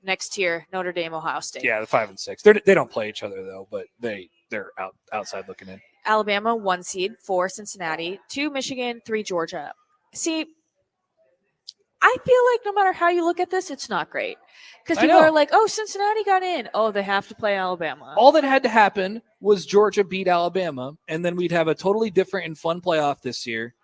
next tier, Notre Dame, Ohio State. Yeah, the 5 and 6. They don't play each other, though, but they're outside looking in. Alabama, 1 seed, 4 Cincinnati, 2 Michigan, 3 Georgia. See, I feel like no matter how you look at this, it's not great. Because people are like, oh, Cincinnati got in. Oh, they have to play Alabama. All that had to happen was Georgia beat Alabama, and then we'd have a totally different and fun playoff this year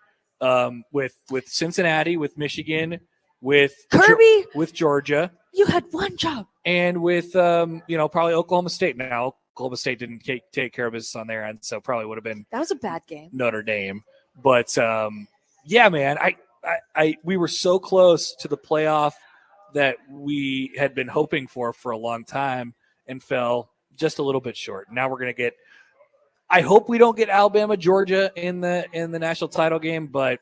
with Cincinnati, with Michigan, with Kirby, with Georgia. You had one job. And with, probably Oklahoma State. Now, Oklahoma State didn't take care of business on their end, so probably would have been. That was a bad game. Notre Dame. But, yeah, man, we were so close to the playoff that we had been hoping for a long time and fell just a little bit short. Now we're going to get – I hope we don't get Alabama, Georgia in the national title game, but,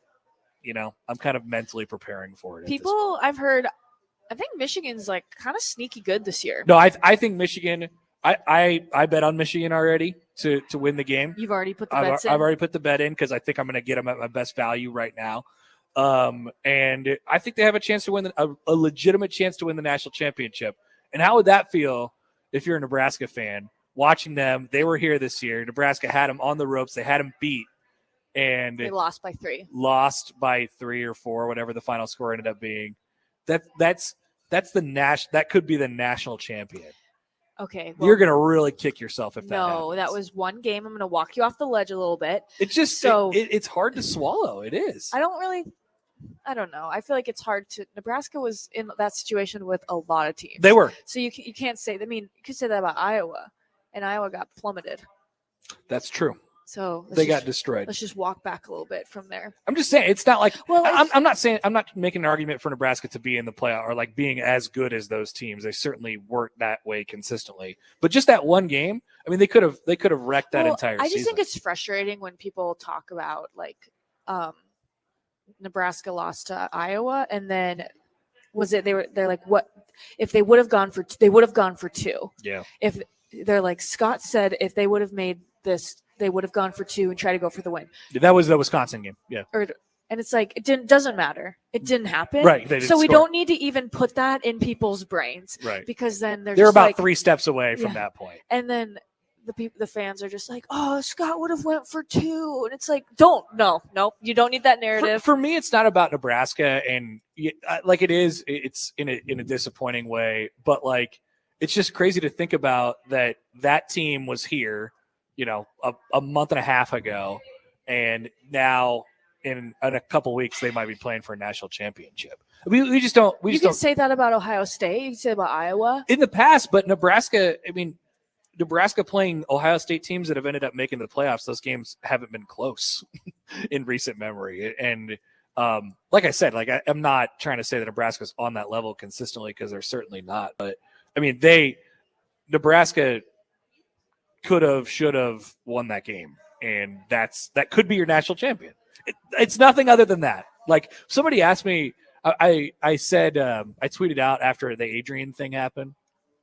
I'm kind of mentally preparing for it. People I've heard – I think Michigan's like kind of sneaky good this year. No, I think Michigan – I bet on Michigan already to win the game. You've already put the bets in? I've already put the bet in because I think I'm going to get them at my best value right now. And I think they have a chance to win a legitimate chance to win the national championship. And how would that feel if you're a Nebraska fan watching them? They were here this year. Nebraska had them on the ropes. They had them beat, and they lost by 3. Lost by 3 or 4, whatever the final score ended up being. That's that could be the national champion. Okay, well, you're gonna really kick yourself if that happens. No, that was one game. I'm gonna walk you off the ledge a little bit. It's just it's hard to swallow. It is. I don't know. I feel like it's hard to. Nebraska was in that situation with a lot of teams. They were. So you can't say. I mean, you could say that about Iowa, and Iowa got plummeted. That's true. So they got destroyed. Let's just walk back a little bit from there. I'm just saying it's not like. Well, I'm not making an argument for Nebraska to be in the playoff or like being as good as those teams. They certainly weren't that way consistently. But just that one game, I mean, they could have wrecked that entire season. I just think it's frustrating when people talk about like Nebraska lost to Iowa, and then they're like, what if they would have gone for 2? Yeah. If they're like Scott said, if they would have made this, they would have gone for 2 and try to go for the win. That was the Wisconsin game. Yeah. And it's like, doesn't matter. It didn't happen. Right. So we don't need to even put that in people's brains. Right. Because then they're about 3 steps away from that point. And then the fans are just like, oh, Scott would have went for 2. And it's like, no, you don't need that narrative. For me, it's not about Nebraska, and like it's in a disappointing way, but like, it's just crazy to think about that team was here, a month and a half ago, and now in a couple weeks they might be playing for a national championship. We just don't. You can say that about Ohio State. You can say that about Iowa. In the past, but Nebraska. I mean, Nebraska playing Ohio State teams that have ended up making the playoffs. Those games haven't been close in recent memory. And like I said, I'm not trying to say that Nebraska's on that level consistently because they're certainly not. But I mean, Nebraska could have, should have won that game, and that could be your national champion. It's nothing other than that. Like somebody asked me, I said I tweeted out after the Adrian thing happened.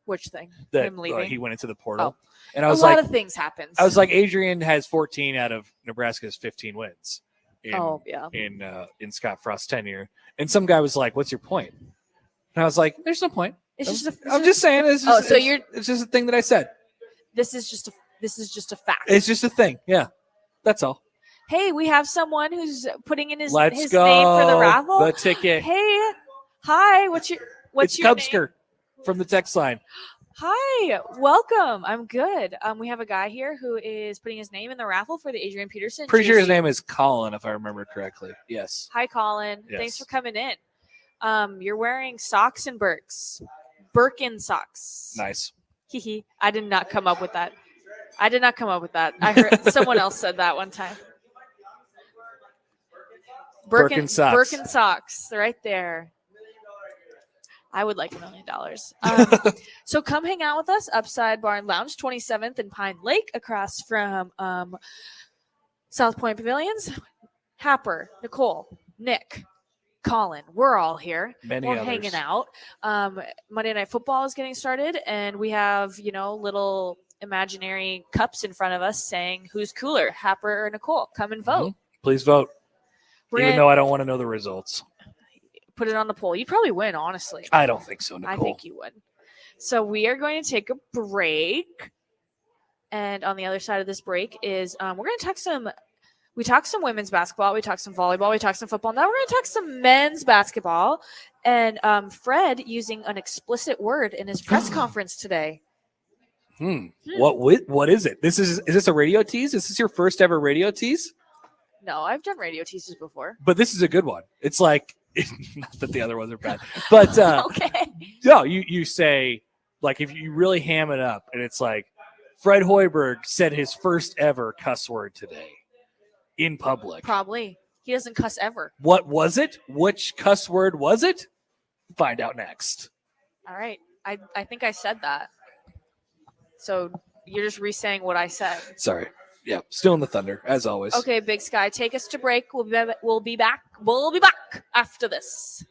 Which thing? That Him leaving? he went into the portal, and I was like, a lot of things happen. I was like, Adrian has 14 out of Nebraska's 15 wins. In Scott Frost's tenure, and some guy was like, "What's your point?" And I was like, "There's no point. I'm just saying. It's just a thing that I said. This is just a fact. It's just a thing. Yeah, that's all." Hey, we have someone who's putting in his Let's name go. for the raffle. The ticket. Hey, hi. What's your Cubsker name? From the text line. Hi, welcome. I'm good. We have a guy here who is putting his name in the raffle for the Adrian Peterson. Pretty sure his jersey. name is Colin, if I remember correctly. Yes. Hi, Colin. Yes. Thanks for coming in. You're wearing socks and Birkin socks. Nice. I did not come up with that. I heard someone else said that one time. Birkin socks. Birkin socks. They're right there. I would like $1 million. So come hang out with us, Upside Barn Lounge, 27th and Pine Lake, across from South Point Pavilions. Happer, Nicole, Nick, Colin, we're all here. Many we're others. hanging out. Monday Night Football is getting started, and we have, little imaginary cups in front of us saying who's cooler, Happer or Nicole. Come and vote. Please vote. We're Even though I don't want to know the results. Put it on the poll. You probably win, honestly. I don't think so, Nicole. I think you would. So we are going to take a break. And on the other side of this break is we're going to talk some – we talked some women's basketball. We talked some volleyball. We talked some football. Now we're going to talk some men's basketball. And Fred using an explicit word in his press conference today. What is it? Is this a radio tease? Is this your first ever radio tease? No, I've done radio teases before. But this is a good one. It's like – not that the other ones are bad, but okay. No, you say, like, if you really ham it up, and it's like Fred Hoiberg said his first ever cuss word today in public. Probably. He doesn't cuss ever. What was it? Which cuss word was it? Find out next. All right. I think I said that. So you're just re-saying what I said. Sorry. Yeah, still in the thunder, as always. Okay, Big Sky, take us to break. We'll be back. We'll be back after this.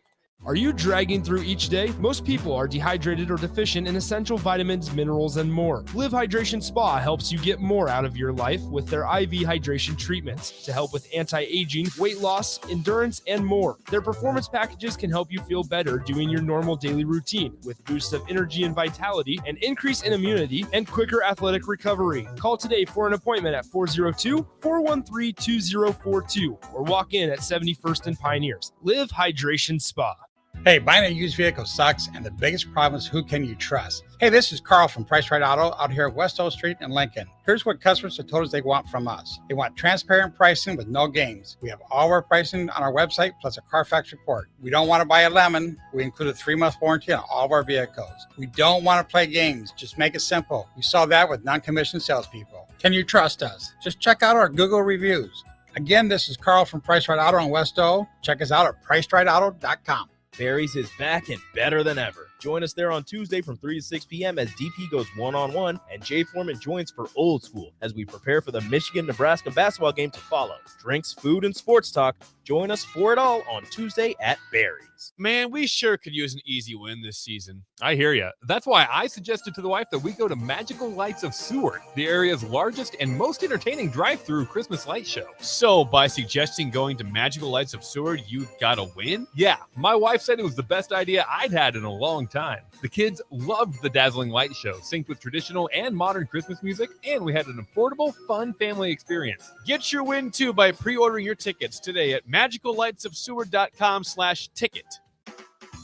Are you dragging through each day? Most people are dehydrated or deficient in essential vitamins, minerals, and more. Live Hydration Spa helps you get more out of your life with their IV hydration treatments to help with anti-aging, weight loss, endurance, and more. Their performance packages can help you feel better doing your normal daily routine with boosts of energy and vitality, an increase in immunity, and quicker athletic recovery. Call today for an appointment at 402-413-2042 or walk in at 71st and Pioneers. Live Hydration Spa. Hey, buying a used vehicle sucks, and the biggest problem is who can you trust? Hey, this is Carl from Price Right Auto out here at West O Street in Lincoln. Here's what customers have told us they want from us. They want transparent pricing with no games. We have all our pricing on our website, plus a Carfax report. We don't want to buy a lemon. We include a 3-month warranty on all of our vehicles. We don't want to play games. Just make it simple. We saw that with non-commissioned salespeople. Can you trust us? Just check out our Google reviews. Again, this is Carl from Price Right Auto in West O. Check us out at pricerightauto.com. Barry's is back and better than ever. Join us there on Tuesday from 3 to 6 p.m. as DP goes one-on-one and Jay Foreman joins for Old School as we prepare for the Michigan-Nebraska basketball game to follow. Drinks, food, and sports talk. Join us for it all on Tuesday at Barry's. Man, we sure could use an easy win this season. I hear ya. That's why I suggested to the wife that we go to Magical Lights of Seward, the area's largest and most entertaining drive-through Christmas light show. So, by suggesting going to Magical Lights of Seward, you got a win? Yeah, my wife said it was the best idea I'd had in a long time. The kids loved the dazzling light show, synced with traditional and modern Christmas music, and we had an affordable, fun family experience. Get your win too by pre-ordering your tickets today at magicallightsofseward.com/ticket.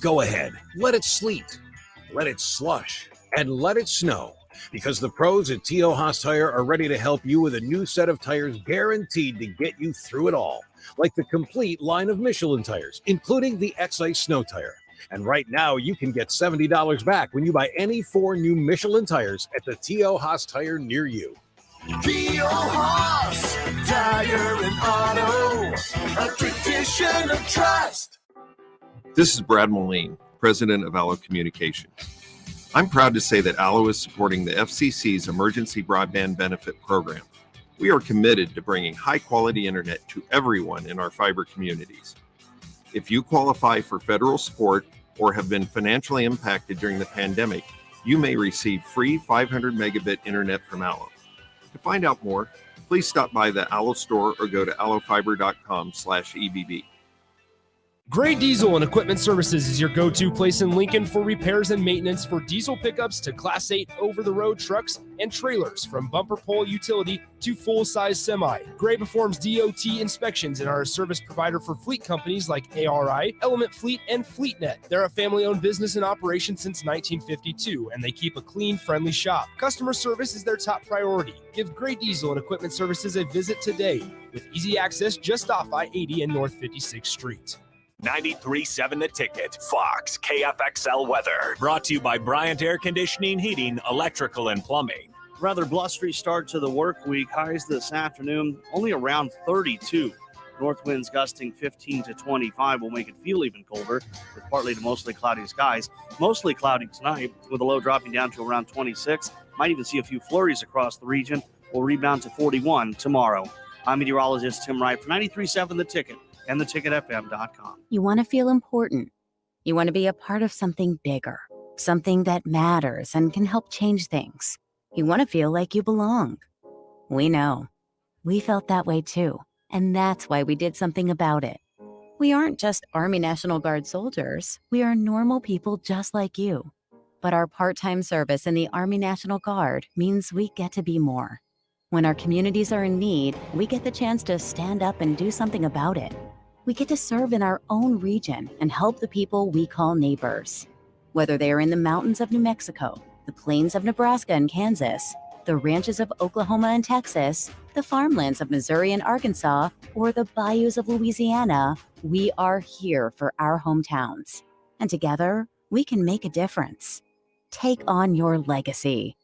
Go ahead, let it sleet, let it slush, and let it snow. Because the pros at T.O. Haas Tire are ready to help you with a new set of tires guaranteed to get you through it all. Like the complete line of Michelin tires, including the X-Ice Snow Tire. And right now, you can get $70 back when you buy any 4 new Michelin tires at the T.O. Haas Tire near you. T.O. Haas Tire and Auto, a tradition of trust. This is Brad Moline, president of Allo Communications. I'm proud to say that Allo is supporting the FCC's Emergency Broadband Benefit Program. We are committed to bringing high-quality internet to everyone in our fiber communities. If you qualify for federal support or have been financially impacted during the pandemic, you may receive free 500 megabit internet from Allo. To find out more, please stop by the Allo store or go to allofiber.com/EBB. Gray Diesel and Equipment Services is your go-to place in Lincoln for repairs and maintenance for diesel pickups to Class 8 over-the-road trucks and trailers, from bumper pole utility to full-size semi. Gray performs DOT inspections and are a service provider for fleet companies like ARI, Element Fleet, and FleetNet. They're a family-owned business in operation since 1952, and they keep a clean, friendly shop. Customer service is their top priority. Give Gray Diesel and Equipment Services a visit today, with easy access just off I-80 and North 56th Street. 93.7 The Ticket, Fox, KFXL weather. Brought to you by Bryant Air Conditioning, Heating, Electrical, and Plumbing. Rather blustery start to the work week. Highs this afternoon only around 32. North winds gusting 15 to 25 will make it feel even colder, with partly to mostly cloudy skies. Mostly cloudy tonight, with a low dropping down to around 26. Might even see a few flurries across the region. Will rebound to 41 tomorrow. I'm meteorologist Tim Wright for 93.7 The Ticket and theticketfm.com. You want to feel important. You want to be a part of something bigger, something that matters and can help change things. You want to feel like you belong. We know. We felt that way too, and that's why we did something about it. We aren't just Army National Guard soldiers. We are normal people just like you. But our part-time service in the Army National Guard means we get to be more. When our communities are in need, we get the chance to stand up and do something about it. We get to serve in our own region and help the people we call neighbors. Whether they are in the mountains of New Mexico, the plains of Nebraska and Kansas, the ranches of Oklahoma and Texas, the farmlands of Missouri and Arkansas, or the bayous of Louisiana, we are here for our hometowns. And together, we can make a difference. Take on your legacy.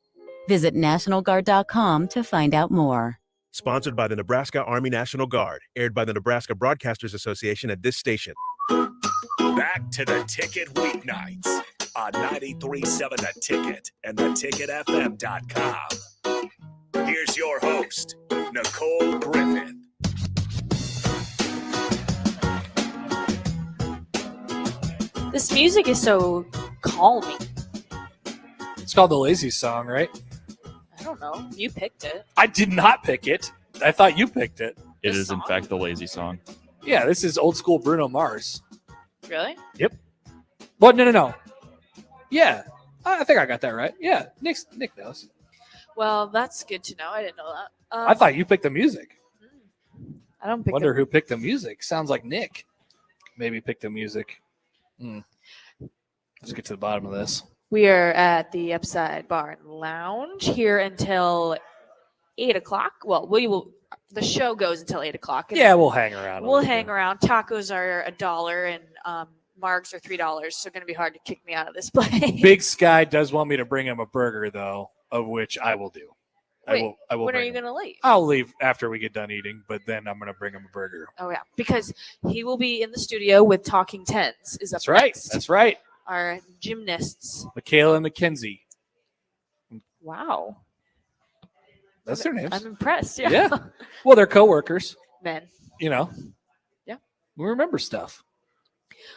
Visit NationalGuard.com to find out more. Sponsored by the Nebraska Army National Guard. Aired by the Nebraska Broadcasters Association at this station. Back to The Ticket weeknights on 93.7 The Ticket and theticketfm.com. Here's your host, Nicole Griffith. This music is so calming. It's called the Lazy Song, right? I don't know. You picked it. I did not pick it. I thought you picked it. It is, in fact, the Lazy Song. Yeah, this is old school Bruno Mars. Really? Yep. Well, no. Yeah, I think I got that right. Yeah, Nick knows. Well, that's good to know. I didn't know that. I thought you picked the music. I don't pick Wonder who picked the music. Sounds like Nick. Maybe picked the music. Let's get to the bottom of this. We are at the Upside Bar and Lounge here until 8 o'clock. Well, the show goes until 8 o'clock. Yeah, we'll hang around. We'll hang around. Tacos are $1 and margs are $3, so it's going to be hard to kick me out of this place. Big Sky does want me to bring him a burger, though, of which I will do. Wait, I will. When are you going to leave? I'll leave after we get done eating, but then I'm going to bring him a burger. Oh, yeah, because he will be in the studio with Talking Tens. That's right. That's right. Our gymnasts. Michaela and Mackenzie. Wow. That's their names. I'm impressed. Yeah. Yeah. Well, they're coworkers. Men. You know. Yeah. We remember stuff.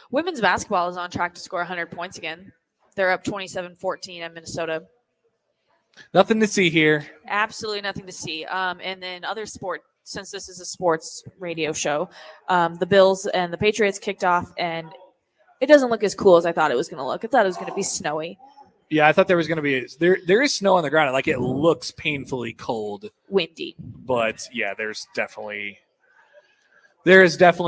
Women's basketball is on track to score 100 points again. They're up 27-14 at Minnesota. Nothing to see here. Absolutely nothing to see. And then other sport, since this is a sports radio show, the Bills and the Patriots kicked off, and it doesn't look as cool as I thought it was going to look. I thought it was going to be snowy. Yeah, I thought there was going to be there is snow on the ground. Like, it looks painfully cold, windy. But yeah, there is definitely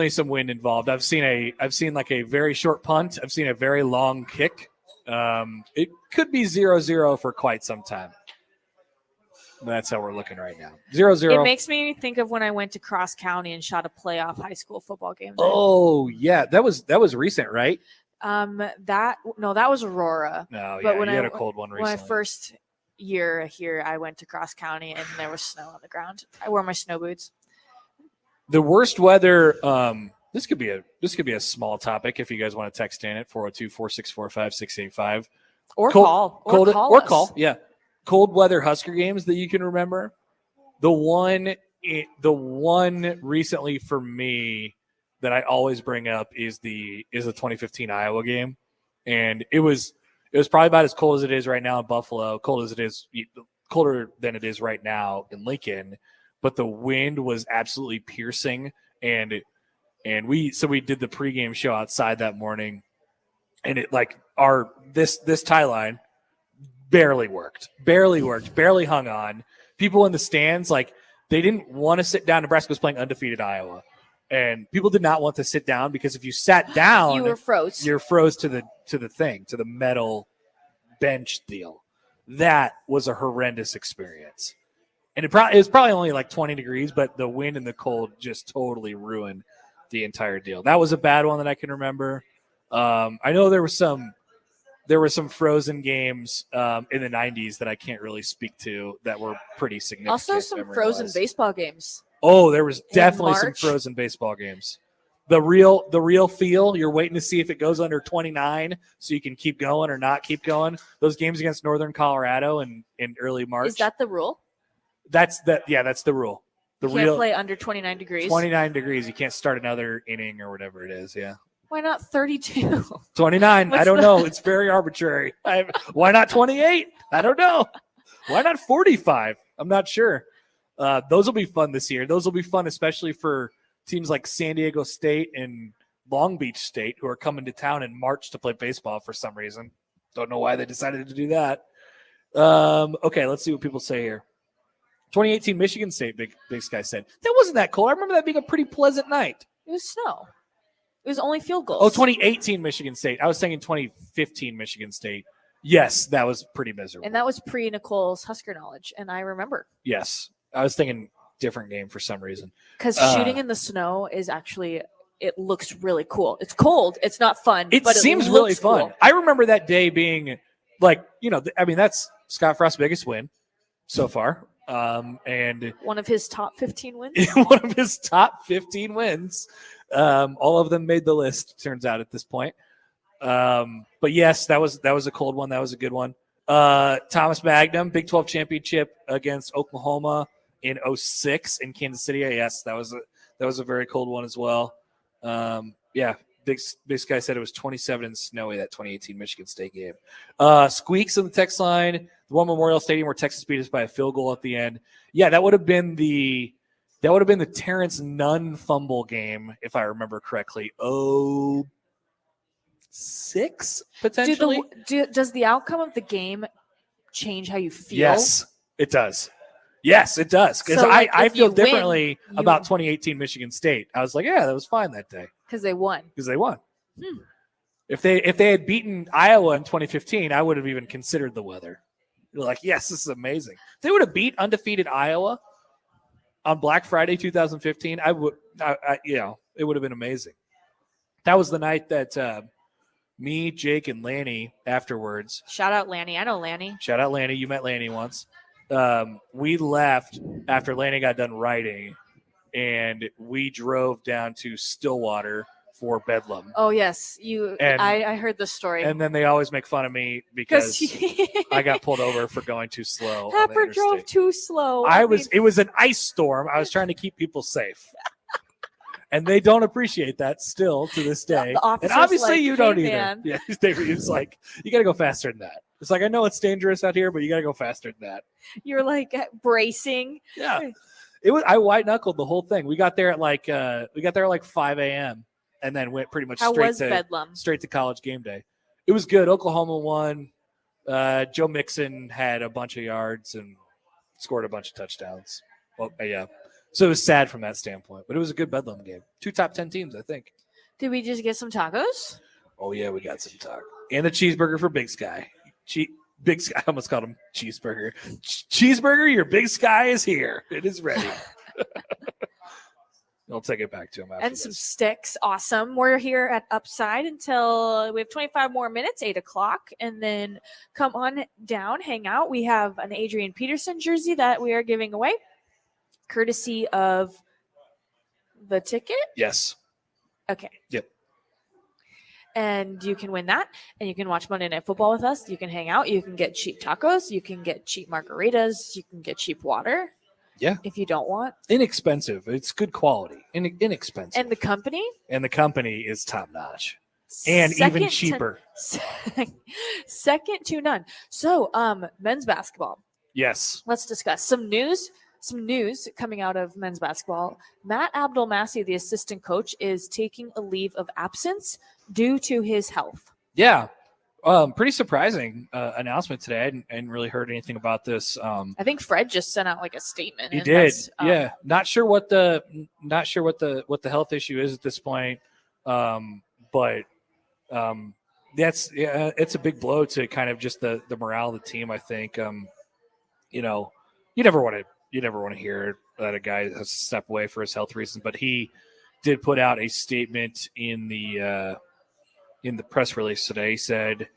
some wind involved. I've seen like a very short punt. I've seen a very long kick. It could be 0-0 for quite some time. That's how we're looking right now. 0-0. It makes me think of when I went to Cross County and shot a playoff high school football game. there. Oh yeah, that was recent, right? That was Aurora. No, But yeah, when you I had a cold one when my recently. first year here, I went to Cross County and there was snow on the ground. I wore my snow boots. The worst weather. This could be a small topic if you guys want to text in at 402-464-5685. Or call. Or call us. call. Yeah, cold weather Husker games that you can remember. The one recently for me that I always bring up is the 2015 Iowa game, and it was probably about as cold as it is right now in Buffalo, colder than it is right now in Lincoln, but the wind was absolutely piercing, and we did the pregame show outside that morning, and it this tie line barely worked, barely hung on. People in the stands, they didn't want to sit down. Nebraska was playing undefeated Iowa, and people did not want to sit down because if you sat down, You were froze. You're froze to the metal bench deal. That was a horrendous experience, and it was probably only 20 degrees, but the wind and the cold just totally ruined the entire deal. That was a bad one that I can remember. I know there were some frozen games in the 90s that I can't really speak to that were pretty significant. Also, some memory-wise. frozen baseball games. Oh, there was definitely some March. frozen baseball games. The real feel, you're waiting to see if it goes under 29 so you can keep going or not keep going. Those games against Northern Colorado in early March. Is that the rule? That's the rule. The You can't play under 29 degrees. 29 degrees. You can't start another inning or whatever it is. Yeah. Why not 32? 29. What's I don't the- know. It's very arbitrary. Why not 28? I don't know. Why not 45? I'm not sure. Those will be fun this year. Those will be fun, especially for teams like San Diego State and Long Beach State who are coming to town in March to play baseball for some reason. Don't know why they decided to do that. Okay, let's see what people say here. 2018 Michigan State, Big Sky said. That wasn't that cold. I remember that being a pretty pleasant night. It was snow. It was only field goals. Oh, 2018 Michigan State. I was thinking 2015 Michigan State. Yes, that was pretty miserable. And that was pre Nicole's Husker knowledge. And I remember. Yes. I was thinking different game for some reason. Because shooting in the snow is actually, it looks really cool. It's cold. It's not fun. It but seems it really looks fun. cool. I remember that day being that's Scott Frost's biggest win so far. And One of his top 15 wins. one of his top 15 wins. All of them made the list, turns out, at this point. But yes, that was a cold one. That was a good one. Thomas Magnum, Big 12 championship against Oklahoma in 2006 in Kansas City. Yes, that was a very cold one as well. Yeah, Big Sky said it was 27 and snowy, that 2018 Michigan State game. Squeaks on the text line, the one Memorial Stadium where Texas beat us by a field goal at the end. Yeah, that would have been the Terrence Nunn fumble game, if I remember correctly. 2006, potentially? Does the outcome of the game change how you feel? Yes, it does. Yes, it does. Because So, I if feel you win, differently about 2018 Michigan State. I was like, yeah, that was fine that day. Because they won. Because they won. If they had beaten Iowa in 2015, I would have even considered the weather. You're like, yes, this is amazing. If they would have beat undefeated Iowa on Black Friday 2015, it would have been amazing. That was the night that me, Jake, and Lanny afterwards. Shout out Lanny. I know Lanny. Shout out Lanny. You met Lanny once. We left after Lanny got done writing, and we drove down to Stillwater for Bedlam. Oh, yes. And- I heard the story. And then they always make fun of me because I got pulled over for going too slow. on the Pepper interstate. drove too slow. It was an ice storm. I was trying to keep people safe. And they don't appreciate that still to this day. The officer's and obviously like, you don't "Hey, either. man." Yeah, it's like, you got to go faster than that. It's like, I know it's dangerous out here, but you got to go faster than that. You're like bracing. Yeah. I white knuckled the whole thing. We got there at like 5 a.m. and then went pretty much How straight was Bedlam? to college game day. It was good. Oklahoma won. Joe Mixon had a bunch of yards and scored a bunch of touchdowns. Well, yeah. So it was sad from that standpoint, but it was a good Bedlam game. 2 top 10 teams, I think. Did we just get some tacos? Oh yeah, we got some taco and a cheeseburger for Big Sky. Big Sky. I almost called him Cheeseburger. Cheeseburger, your Big Sky is here. It is ready. I'll take it back to him after And some sticks. Awesome. We're here at Upside until we have 25 more minutes, 8 o'clock. And then come on down, hang out. We have an Adrian Peterson jersey that we are giving away, courtesy of the ticket. Yes. Okay. Yep. And you can win that. And you can watch Monday Night Football with us. You can hang out. You can get cheap tacos. You can get cheap margaritas. You can get cheap water. Yeah. If you don't want. Inexpensive. It's good quality. Inexpensive. And the company? And the company is top notch. And even cheaper. Second to none. So, men's basketball. Yes. Let's discuss some news coming out of men's basketball. Matt Abdelmassi, the assistant coach, is taking a leave of absence due to his health. Yeah. Pretty surprising announcement today. I hadn't really heard anything about this. I think Fred just sent out like a statement. He and did. that's, Yeah. Not sure what the health issue is at this point. But it's a big blow to kind of just the morale of the team. I think, you never want to hear that a guy has to step away for his health reasons, but he did put out a statement in the press release today. He said,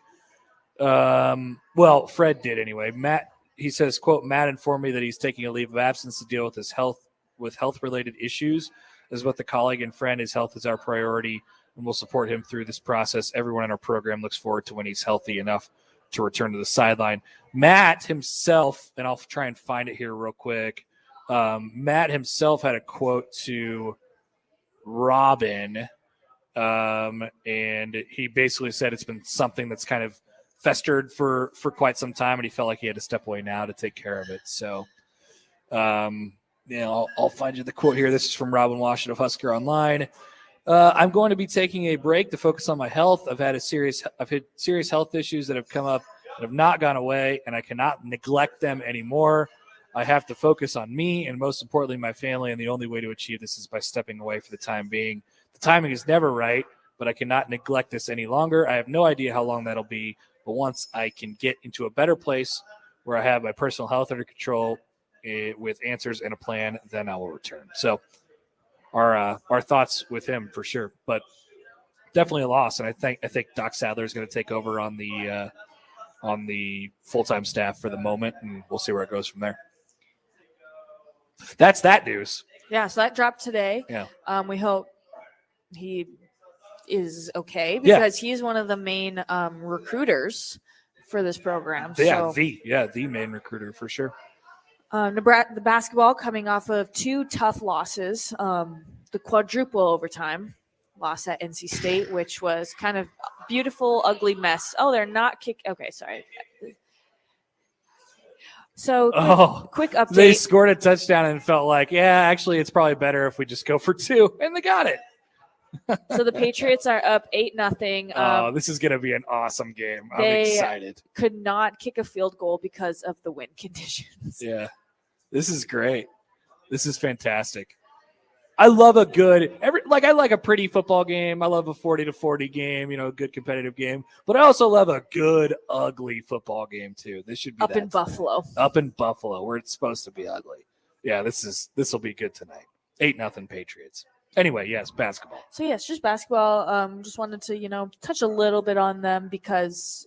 Fred did anyway. He says, quote, Matt informed me that he's taking a leave of absence to deal with health-related issues. As with the colleague and friend, his health is our priority, and we'll support him through this process. Everyone in our program looks forward to when he's healthy enough to return to the sideline. Matt himself, and I'll try and find it here real quick. Matt himself had a quote to Robin, and he basically said it's been something that's kind of festered for quite some time, and he felt like he had to step away now to take care of it. So, I'll find you the quote here. This is from Robin Washington of Husker Online. I'm going to be taking a break to focus on my health. I've had serious health issues that have come up that have not gone away, and I cannot neglect them anymore. I have to focus on me and, most importantly, my family, and the only way to achieve this is by stepping away for the time being. The timing is never right, but I cannot neglect this any longer. I have no idea how long that'll be, but once I can get into a better place where I have my personal health under control with answers and a plan, then I will return. So our thoughts with him for sure, but definitely a loss. And I think Doc Sadler is going to take over on the full-time staff for the moment, and we'll see where it goes from there. That's that news. Yeah, so that dropped today. Yeah. We hope he is okay because he's one of the main recruiters for this program. Yeah, the main recruiter for sure. Nebraska, the basketball coming off of 2 tough losses, the quadruple overtime loss at NC State, which was kind of a beautiful, ugly mess. Oh, they're not Okay, sorry. So quick update. They scored a touchdown and felt like, actually, it's probably better if we just go for 2, and they got it. So the Patriots are up 8-0. This is going to be an awesome game. I'm excited. Could not kick a field goal because of the wind conditions. Yeah, this is great. This is fantastic. I love a pretty football game. I love a 40-40 game, a good competitive game. But I also love a good, ugly football game too. This should be up in Buffalo. Up in Buffalo, where it's supposed to be ugly. Yeah, this will be good tonight. 8-0 Patriots. Anyway, yes, basketball. So yes, just basketball. Just wanted to, touch a little bit on them because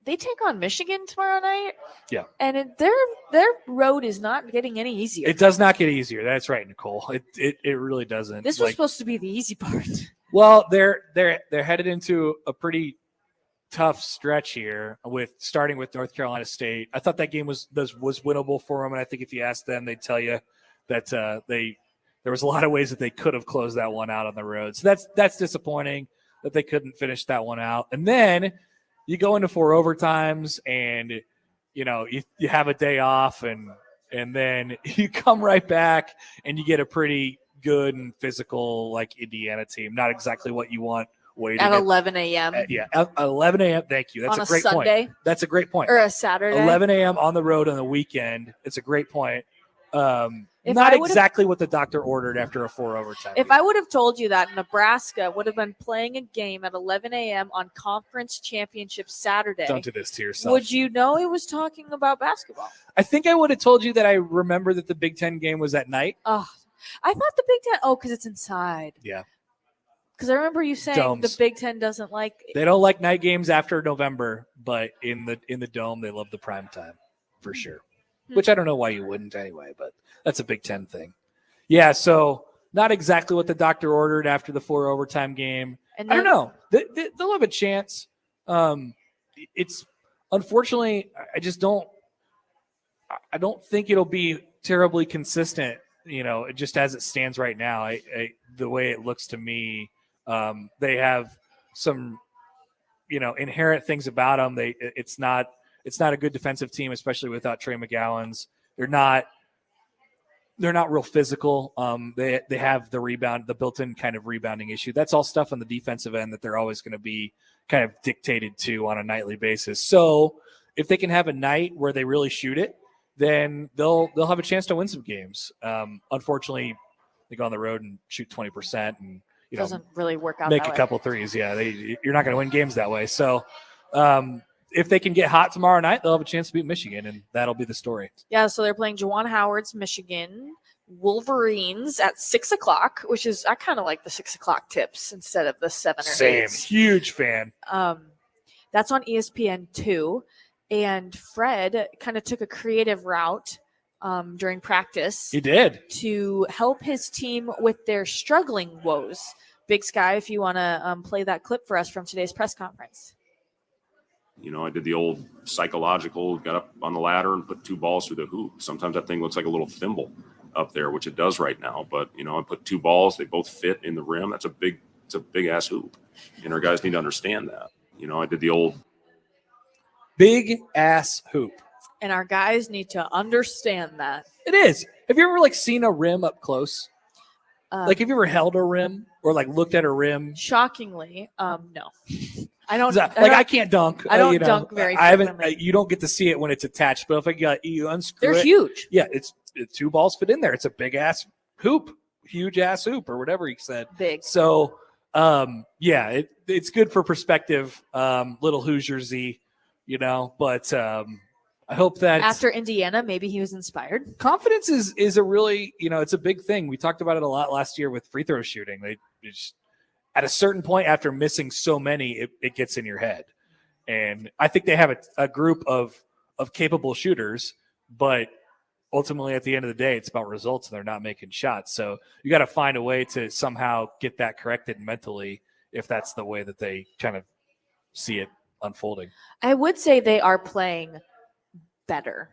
they take on Michigan tomorrow night. Yeah. And their road is not getting any easier. It does not get easier. That's right, Nicole. It really doesn't. This was supposed to be the easy part. Well, they're headed into a pretty tough stretch here starting with North Carolina State. I thought that game was winnable for them, and I think if you ask them, they'd tell you that there was a lot of ways that they could have closed that one out on the road. So that's disappointing that they couldn't finish that one out. And then you go into 4 overtimes and, you have a day off and then you come right back and you get a pretty good and physical, Indiana team. Not exactly what you want. At 11 a.m. At 11 a.m. Thank you. That's on a great Sunday. point. That's a great point. Or a Saturday. 11 a.m. on the road on the weekend. It's a great point. If Not I would've- exactly what the doctor ordered after a 4 overtime. If I would have told you that Nebraska would have been playing a game at 11 a.m. on Conference Championship Saturday, Don't do this to yourself. would you know it was talking about basketball? I think I would have told you that I remember that the Big Ten game was at night. Oh, I thought the Big Ten. Oh, because it's inside. Yeah. Because I remember you saying Domes. the Big Ten doesn't like. They don't like night games after November, but in the dome they love the prime time for sure. Which I don't know why you wouldn't anyway, but that's a Big Ten thing. Yeah, so not exactly what the doctor ordered after the 4 overtime game. And I don't know. They'll have a chance. It's unfortunately, I don't think it'll be terribly consistent. Just as it stands right now, the way it looks to me, they have some, inherent things about them. It's not a good defensive team, especially without Trey McGowan's. They're not real physical. They have the built-in kind of rebounding issue. That's all stuff on the defensive end that they're always going to be kind of dictated to on a nightly basis. So if they can have a night where they really shoot it, then they'll have a chance to win some games. Unfortunately, they go on the road and shoot 20% and Doesn't really work out. make that a way. couple threes. Yeah, you're not going to win games that way. So if they can get hot tomorrow night, they'll have a chance to beat Michigan, and that'll be the story. Yeah, so they're playing Juwan Howard's Michigan Wolverines at 6:00, which is I kind of like the 6:00 tips instead of the 7 or 8. Huge fan. That's on ESPN2, and Fred kind of took a creative route during practice. He did to help his team with their struggling woes. Big Sky, if you want to play that clip for us from today's press conference. I did the old psychological, got up on the ladder and put 2 balls through the hoop. Sometimes that thing looks like a little thimble up there, which it does right now. But, I put 2 balls. They both fit in the rim. It's a big ass hoop. And our guys need to understand that. I did the old big ass hoop. And our guys need to understand that. It is. Have you ever seen a rim up close? Have you ever held a rim or looked at a rim? Shockingly, no. I don't. I can't dunk. I don't dunk very I haven't. frequently. You don't get to see it when it's attached. But if you unscrew They're it, huge. Yeah, it's 2 balls fit in there. It's a big ass hoop, huge ass hoop, or whatever he said. Big. So, it's good for perspective. Little Hoosiersy, But I hope that After Indiana, maybe he was inspired. confidence is a really it's a big thing. We talked about it a lot last year with free throw shooting. They just, at a certain point after missing so many, it gets in your head. And I think they have a group of capable shooters, but ultimately at the end of the day, it's about results and they're not making shots. So you got to find a way to somehow get that corrected mentally if that's the way that they kind of see it unfolding. I would say they are playing better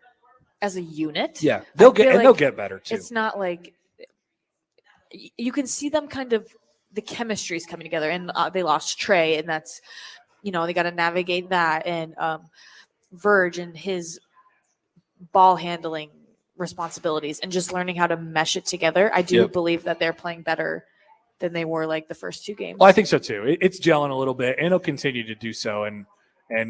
as a unit. Yeah, they'll they'll get better too. It's not like you can see them kind of the chemistry's coming together, and they lost Trey, and that's they got to navigate that, and Verge and his ball handling responsibilities, and just learning how to mesh it together. I do believe that they're playing better than they were the first 2 games. Well, I think so too. It's gelling a little bit, and it'll continue to do so, and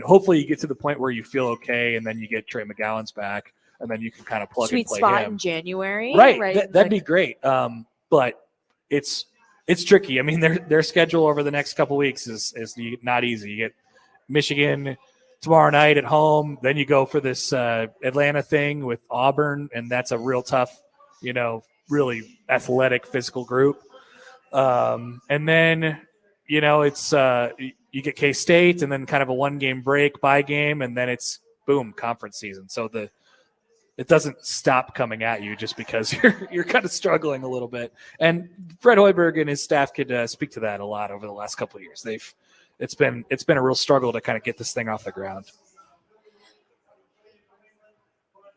hopefully you get to the point where you feel okay, and then you get Trey McGowan's back, and then you can kind of plug Sweet and play spot him. in January, Right? That'd be great. But it's tricky. I mean, their schedule over the next couple weeks is not easy. You get Michigan tomorrow night at home, then you go for this Atlanta thing with Auburn, and that's a real tough, really athletic, physical group. And then it's you get K-State, and then kind of a 1-game break, bye game, and then it's boom, conference season. So it doesn't stop coming at you just because you're kind of struggling a little bit. And Fred Hoiberg and his staff could speak to that a lot over the last couple of years. It's been a real struggle to kind of get this thing off the ground.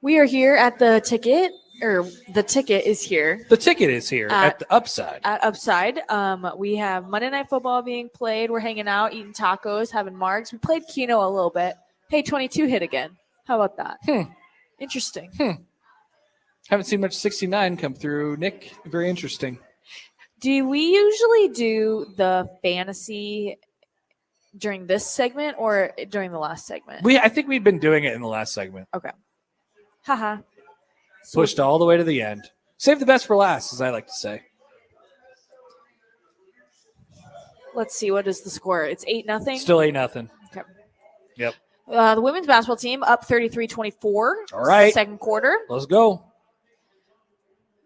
We are here at the ticket, or the ticket is here. The ticket is here at the Upside. At Upside, we have Monday Night Football being played. We're hanging out, eating tacos, having margs. We played Keno a little bit. Hey, 22 hit again. How about that? Interesting. Haven't seen much 69 come through, Nick. Very interesting. Do we usually do the fantasy during this segment or during the last segment? I think we've been doing it in the last segment. Okay. Haha. Pushed all the way to the end. Save the best for last, as I like to say. Let's see, what is the score? It's 8-0. Still 8-0. Okay. Yep. The women's basketball team up 33-24. All right. Second quarter. Let's go.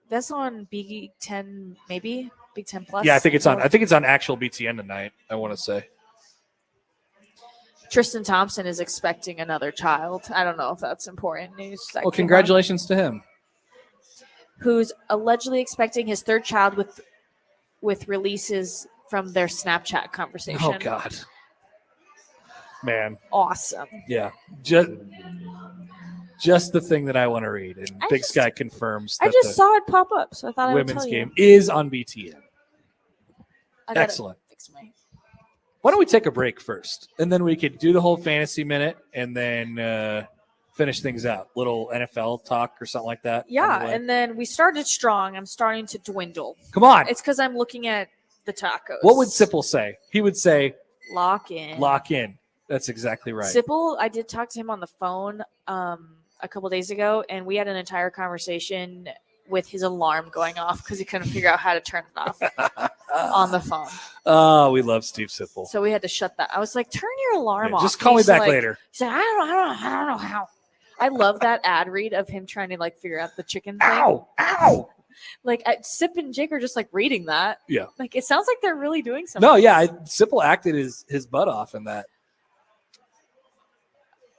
That's on Big Ten, maybe Big Ten Plus. Yeah, I think it's on actual BTN tonight. I want to say. Tristan Thompson is expecting another child. I don't know if that's important news. Well, congratulations to him. Who's allegedly expecting his third child with releases from their Snapchat conversation. Oh God, man, awesome. Yeah, just the thing that I want to read. And Big Sky confirms that I just saw it pop up, so I thought I would women's tell game you. is on BTN. I gotta Excellent. fix my- Why don't we take a break first, and then we could do the whole fantasy minute, and then finish things out. Little NFL talk or something like that. Yeah, and then we started strong. I'm starting to dwindle. Come on. It's because I'm looking at the tacos. What would Sipple say? He would say, Lock in. "Lock in." That's exactly right. Sipple, I did talk to him on the phone a couple days ago, and we had an entire conversation with his alarm going off because he couldn't figure out how to turn it off on the phone. Oh, we love Steve Sipple. So we had to shut that. I was like, "Turn your alarm Yeah, off." just call me He's back like- later. He's like, I don't know how. I love that ad read of him trying to figure out the chicken thing. Ow! Like Sip and Jake are just reading that. Yeah. Like it sounds like they're really doing something. No, yeah, Sipple acted his butt off in that.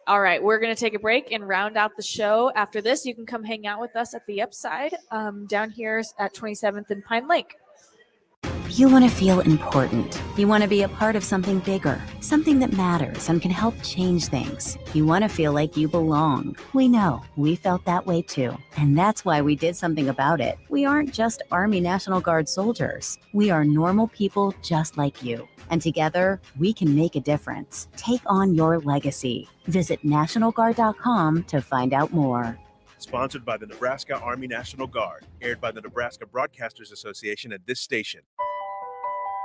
All right, we're going to take a break and round out the show. After this, you can come hang out with us at the Upside down here at 27th and Pine Lake. You want to feel important. You want to be a part of something bigger, something that matters and can help change things. You want to feel like you belong. We know. We felt that way too. And that's why we did something about it. We aren't just Army National Guard soldiers. We are normal people just like you. And together, we can make a difference. Take on your legacy. Visit NationalGuard.com to find out more. Sponsored by the Nebraska Army National Guard. Aired by the Nebraska Broadcasters Association at this station.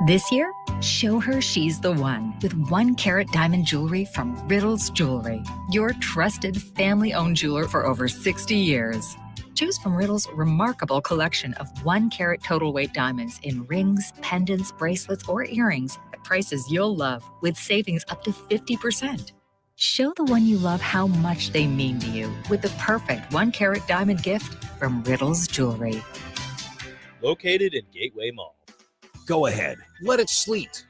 This year, show her she's the one with 1-carat diamond jewelry from Riddle's Jewelry, your trusted family-owned jeweler for over 60 years. Choose from Riddle's remarkable collection of 1-carat total weight diamonds in rings, pendants, bracelets, or earrings at prices you'll love with savings up to 50%. Show the one you love how much they mean to you with the perfect 1-carat diamond gift from Riddle's Jewelry. Located in Gateway Mall. Go ahead, let it sleet,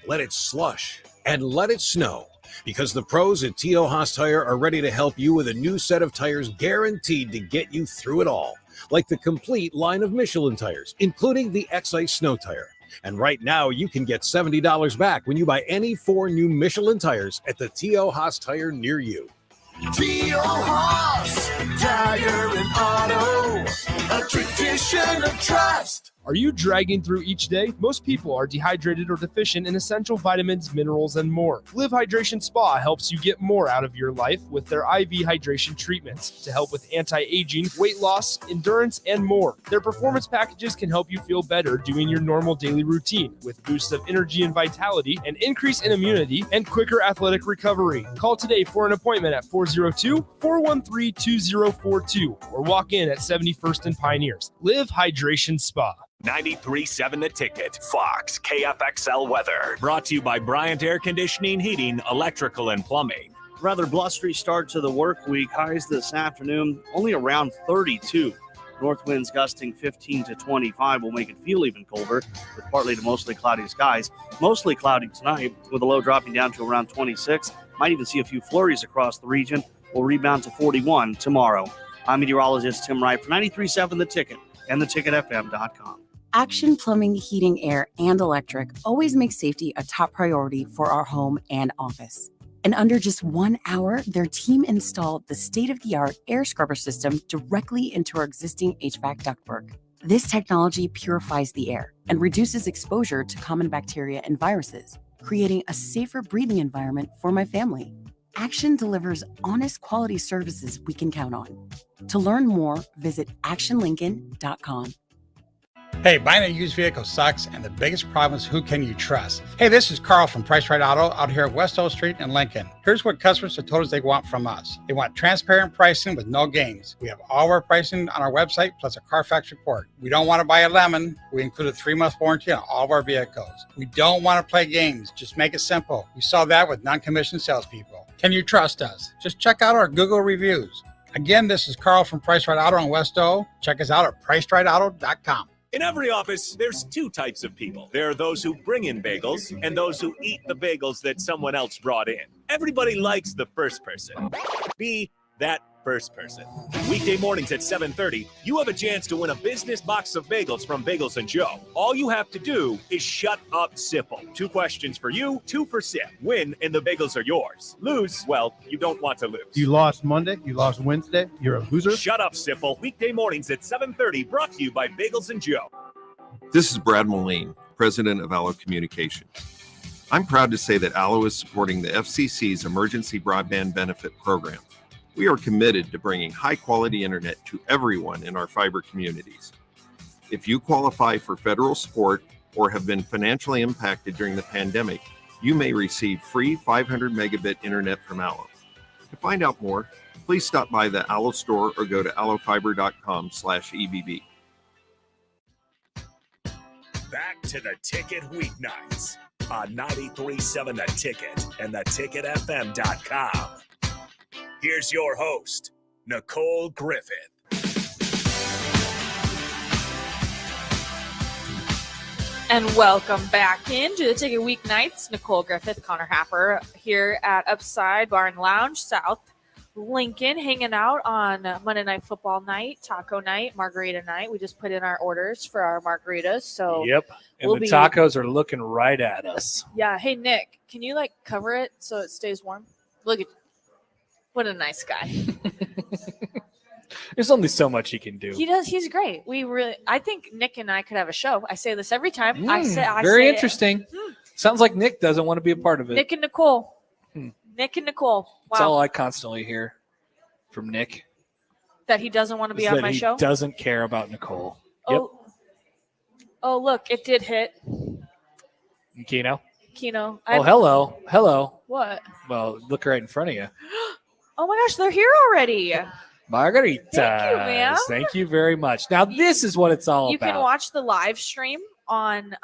let it slush, and let it snow. Because the pros at T.O. Haas Tire are ready to help you with a new set of tires guaranteed to get you through it all. Like the complete line of Michelin tires, including the X-Ice Snow Tire. And right now, you can get $70 back when you buy any 4 new Michelin tires at the T.O. Haas Tire near you. T.O. Haas, Tire and Auto, a tradition of trust. Are you dragging through each day? Most people are dehydrated or deficient in essential vitamins, minerals, and more. Live Hydration Spa helps you get more out of your life with their IV hydration treatments to help with anti-aging, weight loss, endurance, and more. Their performance packages can help you feel better doing your normal daily routine with boosts of energy and vitality, an increase in immunity, and quicker athletic recovery. Call today for an appointment at 402-413-2042 or walk in at 71st and Pioneers. Live Hydration Spa. 93.7 The Ticket, Fox, KFXL weather. Brought to you by Bryant Air Conditioning, Heating, Electrical, and Plumbing. Rather blustery start to the work week. Highs this afternoon, only around 32. North winds gusting 15 to 25 will make it feel even colder with partly to mostly cloudy skies. Mostly cloudy tonight with a low dropping down to around 26. Might even see a few flurries across the region. Will rebound to 41 tomorrow. I'm meteorologist Tim Wright for 93.7 The Ticket and theticketfm.com. Action Plumbing, Heating, Air, and Electric always makes safety a top priority for our home and office. In under just 1 hour, their team installed the state-of-the-art air scrubber system directly into our existing HVAC ductwork. This technology purifies the air and reduces exposure to common bacteria and viruses, creating a safer breathing environment for my family. Action delivers honest quality services we can count on. To learn more, visit actionlincoln.com. Hey, buying a used vehicle sucks, and the biggest problem is who can you trust? Hey, this is Carl from Price Right Auto out here at West O Street in Lincoln. Here's what customers have told us they want from us. They want transparent pricing with no games. We have all of our pricing on our website, plus a Carfax report. We don't want to buy a lemon. We include a 3-month warranty on all of our vehicles. We don't want to play games. Just make it simple. We saw that with non-commissioned salespeople. Can you trust us? Just check out our Google reviews. Again, this is Carl from Price Right Auto in West O. Check us out at pricerightauto.com. In every office, there's two types of people. There are those who bring in bagels and those who eat the bagels that someone else brought in. Everybody likes the first person. Be that first person. Weekday mornings at 7:30, you have a chance to win a business box of bagels from Bagels & Joe. All you have to do is shut up, Sipple. 2 questions for you, 2 for Sip. Win, and the bagels are yours. Lose, well, you don't want to lose. You lost Monday, you lost Wednesday, you're a loser. Shut up, Sipple. Weekday mornings at 7:30, brought to you by Bagels & Joe. This is Brad Moline, president of Allo Communications. I'm proud to say that Allo is supporting the FCC's Emergency Broadband Benefit Program. We are committed to bringing high-quality internet to everyone in our fiber communities. If you qualify for federal support or have been financially impacted during the pandemic, you may receive free 500 megabit internet from Allo. To find out more, please stop by the Allo store or go to allofiber.com/EBB. Back to the Ticket Weeknights on 93.7 The Ticket and theticketfm.com. Here's your host, Nicole Griffith. And welcome back into the Ticket Weeknights. Nicole Griffith, Connor Happer here at Upside Bar and Lounge, South Lincoln, hanging out on Monday Night Football night, taco night, margarita night. We just put in our orders for our margaritas. So Yep. And the tacos are looking right at us. Yeah. Hey, Nick, can you cover it so it stays warm? Look at what a nice guy. There's only so much he can do. He does. He's great. I think Nick and I could have a show. I say this every time. Very interesting. Sounds like Nick doesn't want to be a part of it. Nick and Nicole. Nick and Nicole. Wow. That's all I constantly hear from Nick. That he doesn't want to be on my show? He doesn't care about Nicole. Oh, oh, look, it did hit. Keno? Keno. Oh, hello. Hello. What? Well, look right in front of you. Oh my gosh, they're here already. Margarita. Thank you, ma'am. Thank you very much. Now, this is what it's all You about. can watch the live stream on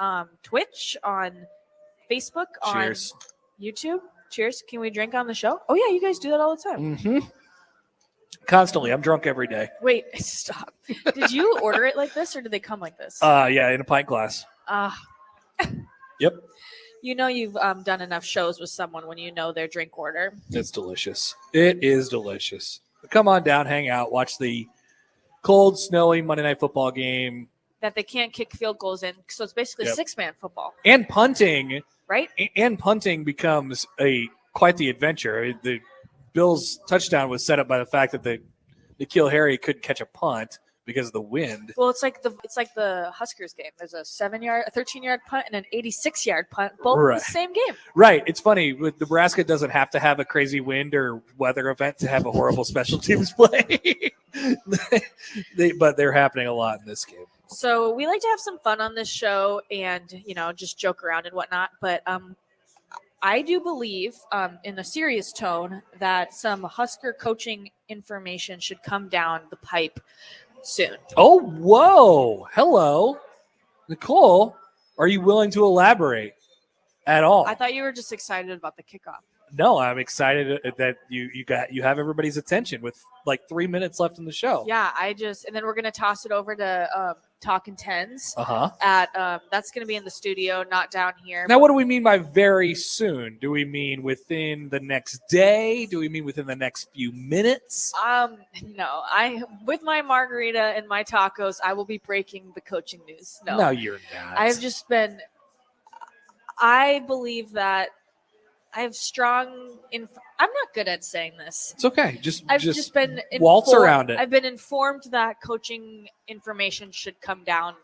Twitch, on Facebook, Cheers. on YouTube. Cheers. Can we drink on the show? Oh, yeah, you guys do that all the time. Mm-hmm. Constantly. I'm drunk every day. Wait, stop. Did you order it like this or did they come like this? Yeah, in a pint glass. Yep. You know you've done enough shows with someone when you know their drink order. It's delicious. It is delicious. Come on down, hang out, watch the cold, snowy Monday Night Football game. That they can't kick field goals in. So it's basically Yep. 6-man football. And punting. Right? And punting becomes quite the adventure. The Bills' touchdown was set up by the fact that the N'Keal Harry couldn't catch a punt because of the wind. Well, it's like the Huskers game. There's a 13-yard punt and an 86-yard punt, both in Right. the same game. Right. It's funny. With Nebraska doesn't have to have a crazy wind or weather event to have a horrible special teams play. But they're happening a lot in this game. So we like to have some fun on this show and, just joke around and whatnot. But I do believe, in a serious tone, that some Husker coaching information should come down the pipe soon. Oh, whoa. Hello. Nicole, are you willing to elaborate at all? I thought you were just excited about the kickoff. No, I'm excited that you have everybody's attention with 3 minutes left in the show. Yeah, and then we're going to toss it over to Talking Tens. Uh-huh. That's going to be in the studio, not down here. Now, what do we mean by very soon? Do we mean within the next day? Do we mean within the next few minutes? No, with my margarita and my tacos, I will be breaking the coaching news. No, you're not. I believe that I have strong. I'm not good at saying this. It's okay. I've just been waltz around it. I've been informed that coaching information should come down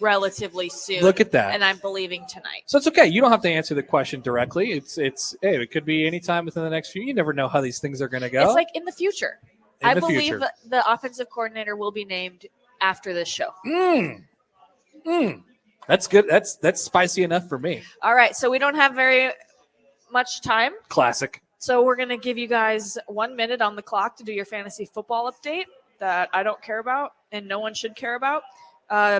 relatively soon. Look at that. And I'm believing tonight. So it's okay. You don't have to answer the question directly. It could be any time within the next few. You never know how these things are going to go. It's like in the future. I believe future. the offensive coordinator will be named after this show. That's good. That's spicy enough for me. All right, so we don't have very much time. Classic. So we're going to give you guys 1 minute on the clock to do your fantasy football update that I don't care about and no one should care about.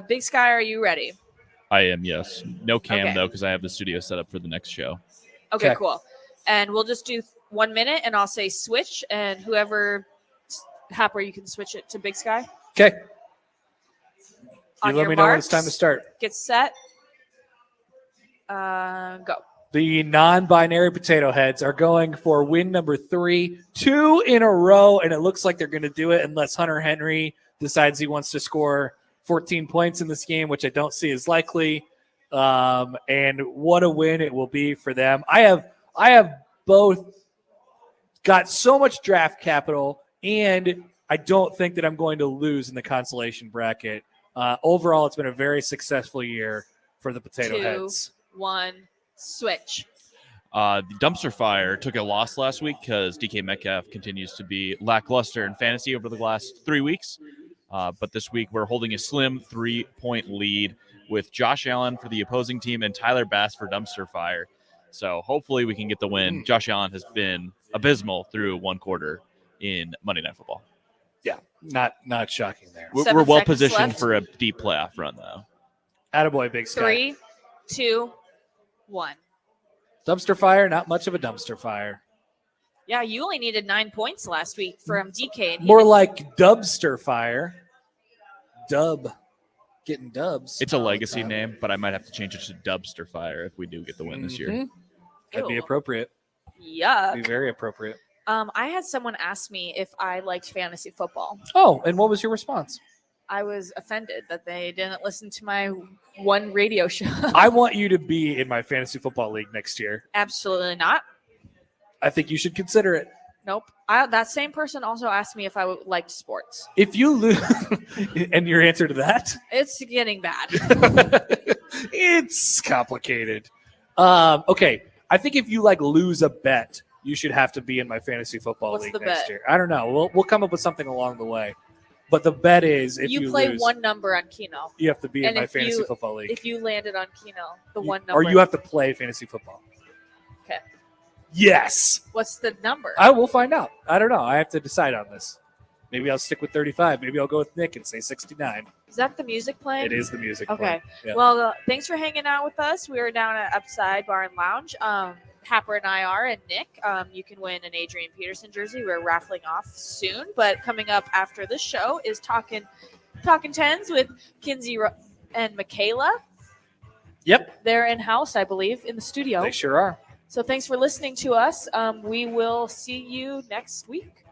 Big Sky, are you ready? I am, yes. No cam, Okay. though, because I have the studio set up for the next show. Okay, cool. And we'll just do 1 minute, and I'll say switch, and whoever, Happer, you can switch it to Big Sky. Okay. On You let your me know when marks, it's time to start. Get set. Go. The non-binary potato heads are going for win number 3, 2 in a row, and it looks like they're going to do it unless Hunter Henry decides he wants to score 14 points in this game, which I don't see as likely. And what a win it will be for them. I have both got so much draft capital, and I don't think that I'm going to lose in the consolation bracket. Overall, it's been a very successful year for the potato 2, heads. 1, switch. The Dumpster Fire took a loss last week because DK Metcalf continues to be lackluster in fantasy over the last 3 weeks. But this week, we're holding a slim 3-point lead with Josh Allen for the opposing team and Tyler Bass for Dumpster Fire. So hopefully we can get the win. Josh Allen has been abysmal through one quarter in Monday Night Football. Yeah, not shocking there. We're well positioned for a deep playoff run, though. Attaboy, Big Sky. 3, 2, 1. Dumpster fire, not much of a dumpster fire. Yeah, you only needed 9 points last week from DK. And he More did- like dubster fire. Dub. Getting dubs. It's a legacy name, but I might have to change it to Dubster Fire if we do get the win this year. Mhm. That'd be Ew. appropriate. Yuck. Be very appropriate. I had someone ask me if I liked fantasy football. Oh, and what was your response? I was offended that they didn't listen to my one radio show. I want you to be in my fantasy football league next year. Absolutely not. I think you should consider it. Nope. That same person also asked me if I liked sports. If you lose, and your answer to that? It's getting bad. It's complicated. Okay. I think if you lose a bet, you should have to be in my fantasy football What's league the next bet? year. I don't know. We'll come up with something along the way. But the bet is if you play lose, one number on Keno. you have to be in And my if fantasy you- football league. If you landed on Keno, the one number. Or you have to play fantasy football. Okay. Yes. What's the number? I will find out. I don't know. I have to decide on this. Maybe I'll stick with 35. Maybe I'll go with Nick and say 69. Is that the music playing? It is the music Okay. playing. Yeah. Well, thanks for hanging out with us. We were down at Upside Bar and Lounge. Happer and I are, and Nick. You can win an Adrian Peterson jersey. We're raffling off soon. But coming up after this show is Talking Tens with Kinsey and Michaela. Yep. They're in-house, I believe, in the studio. They sure are. So thanks for listening to us. We will see you next week.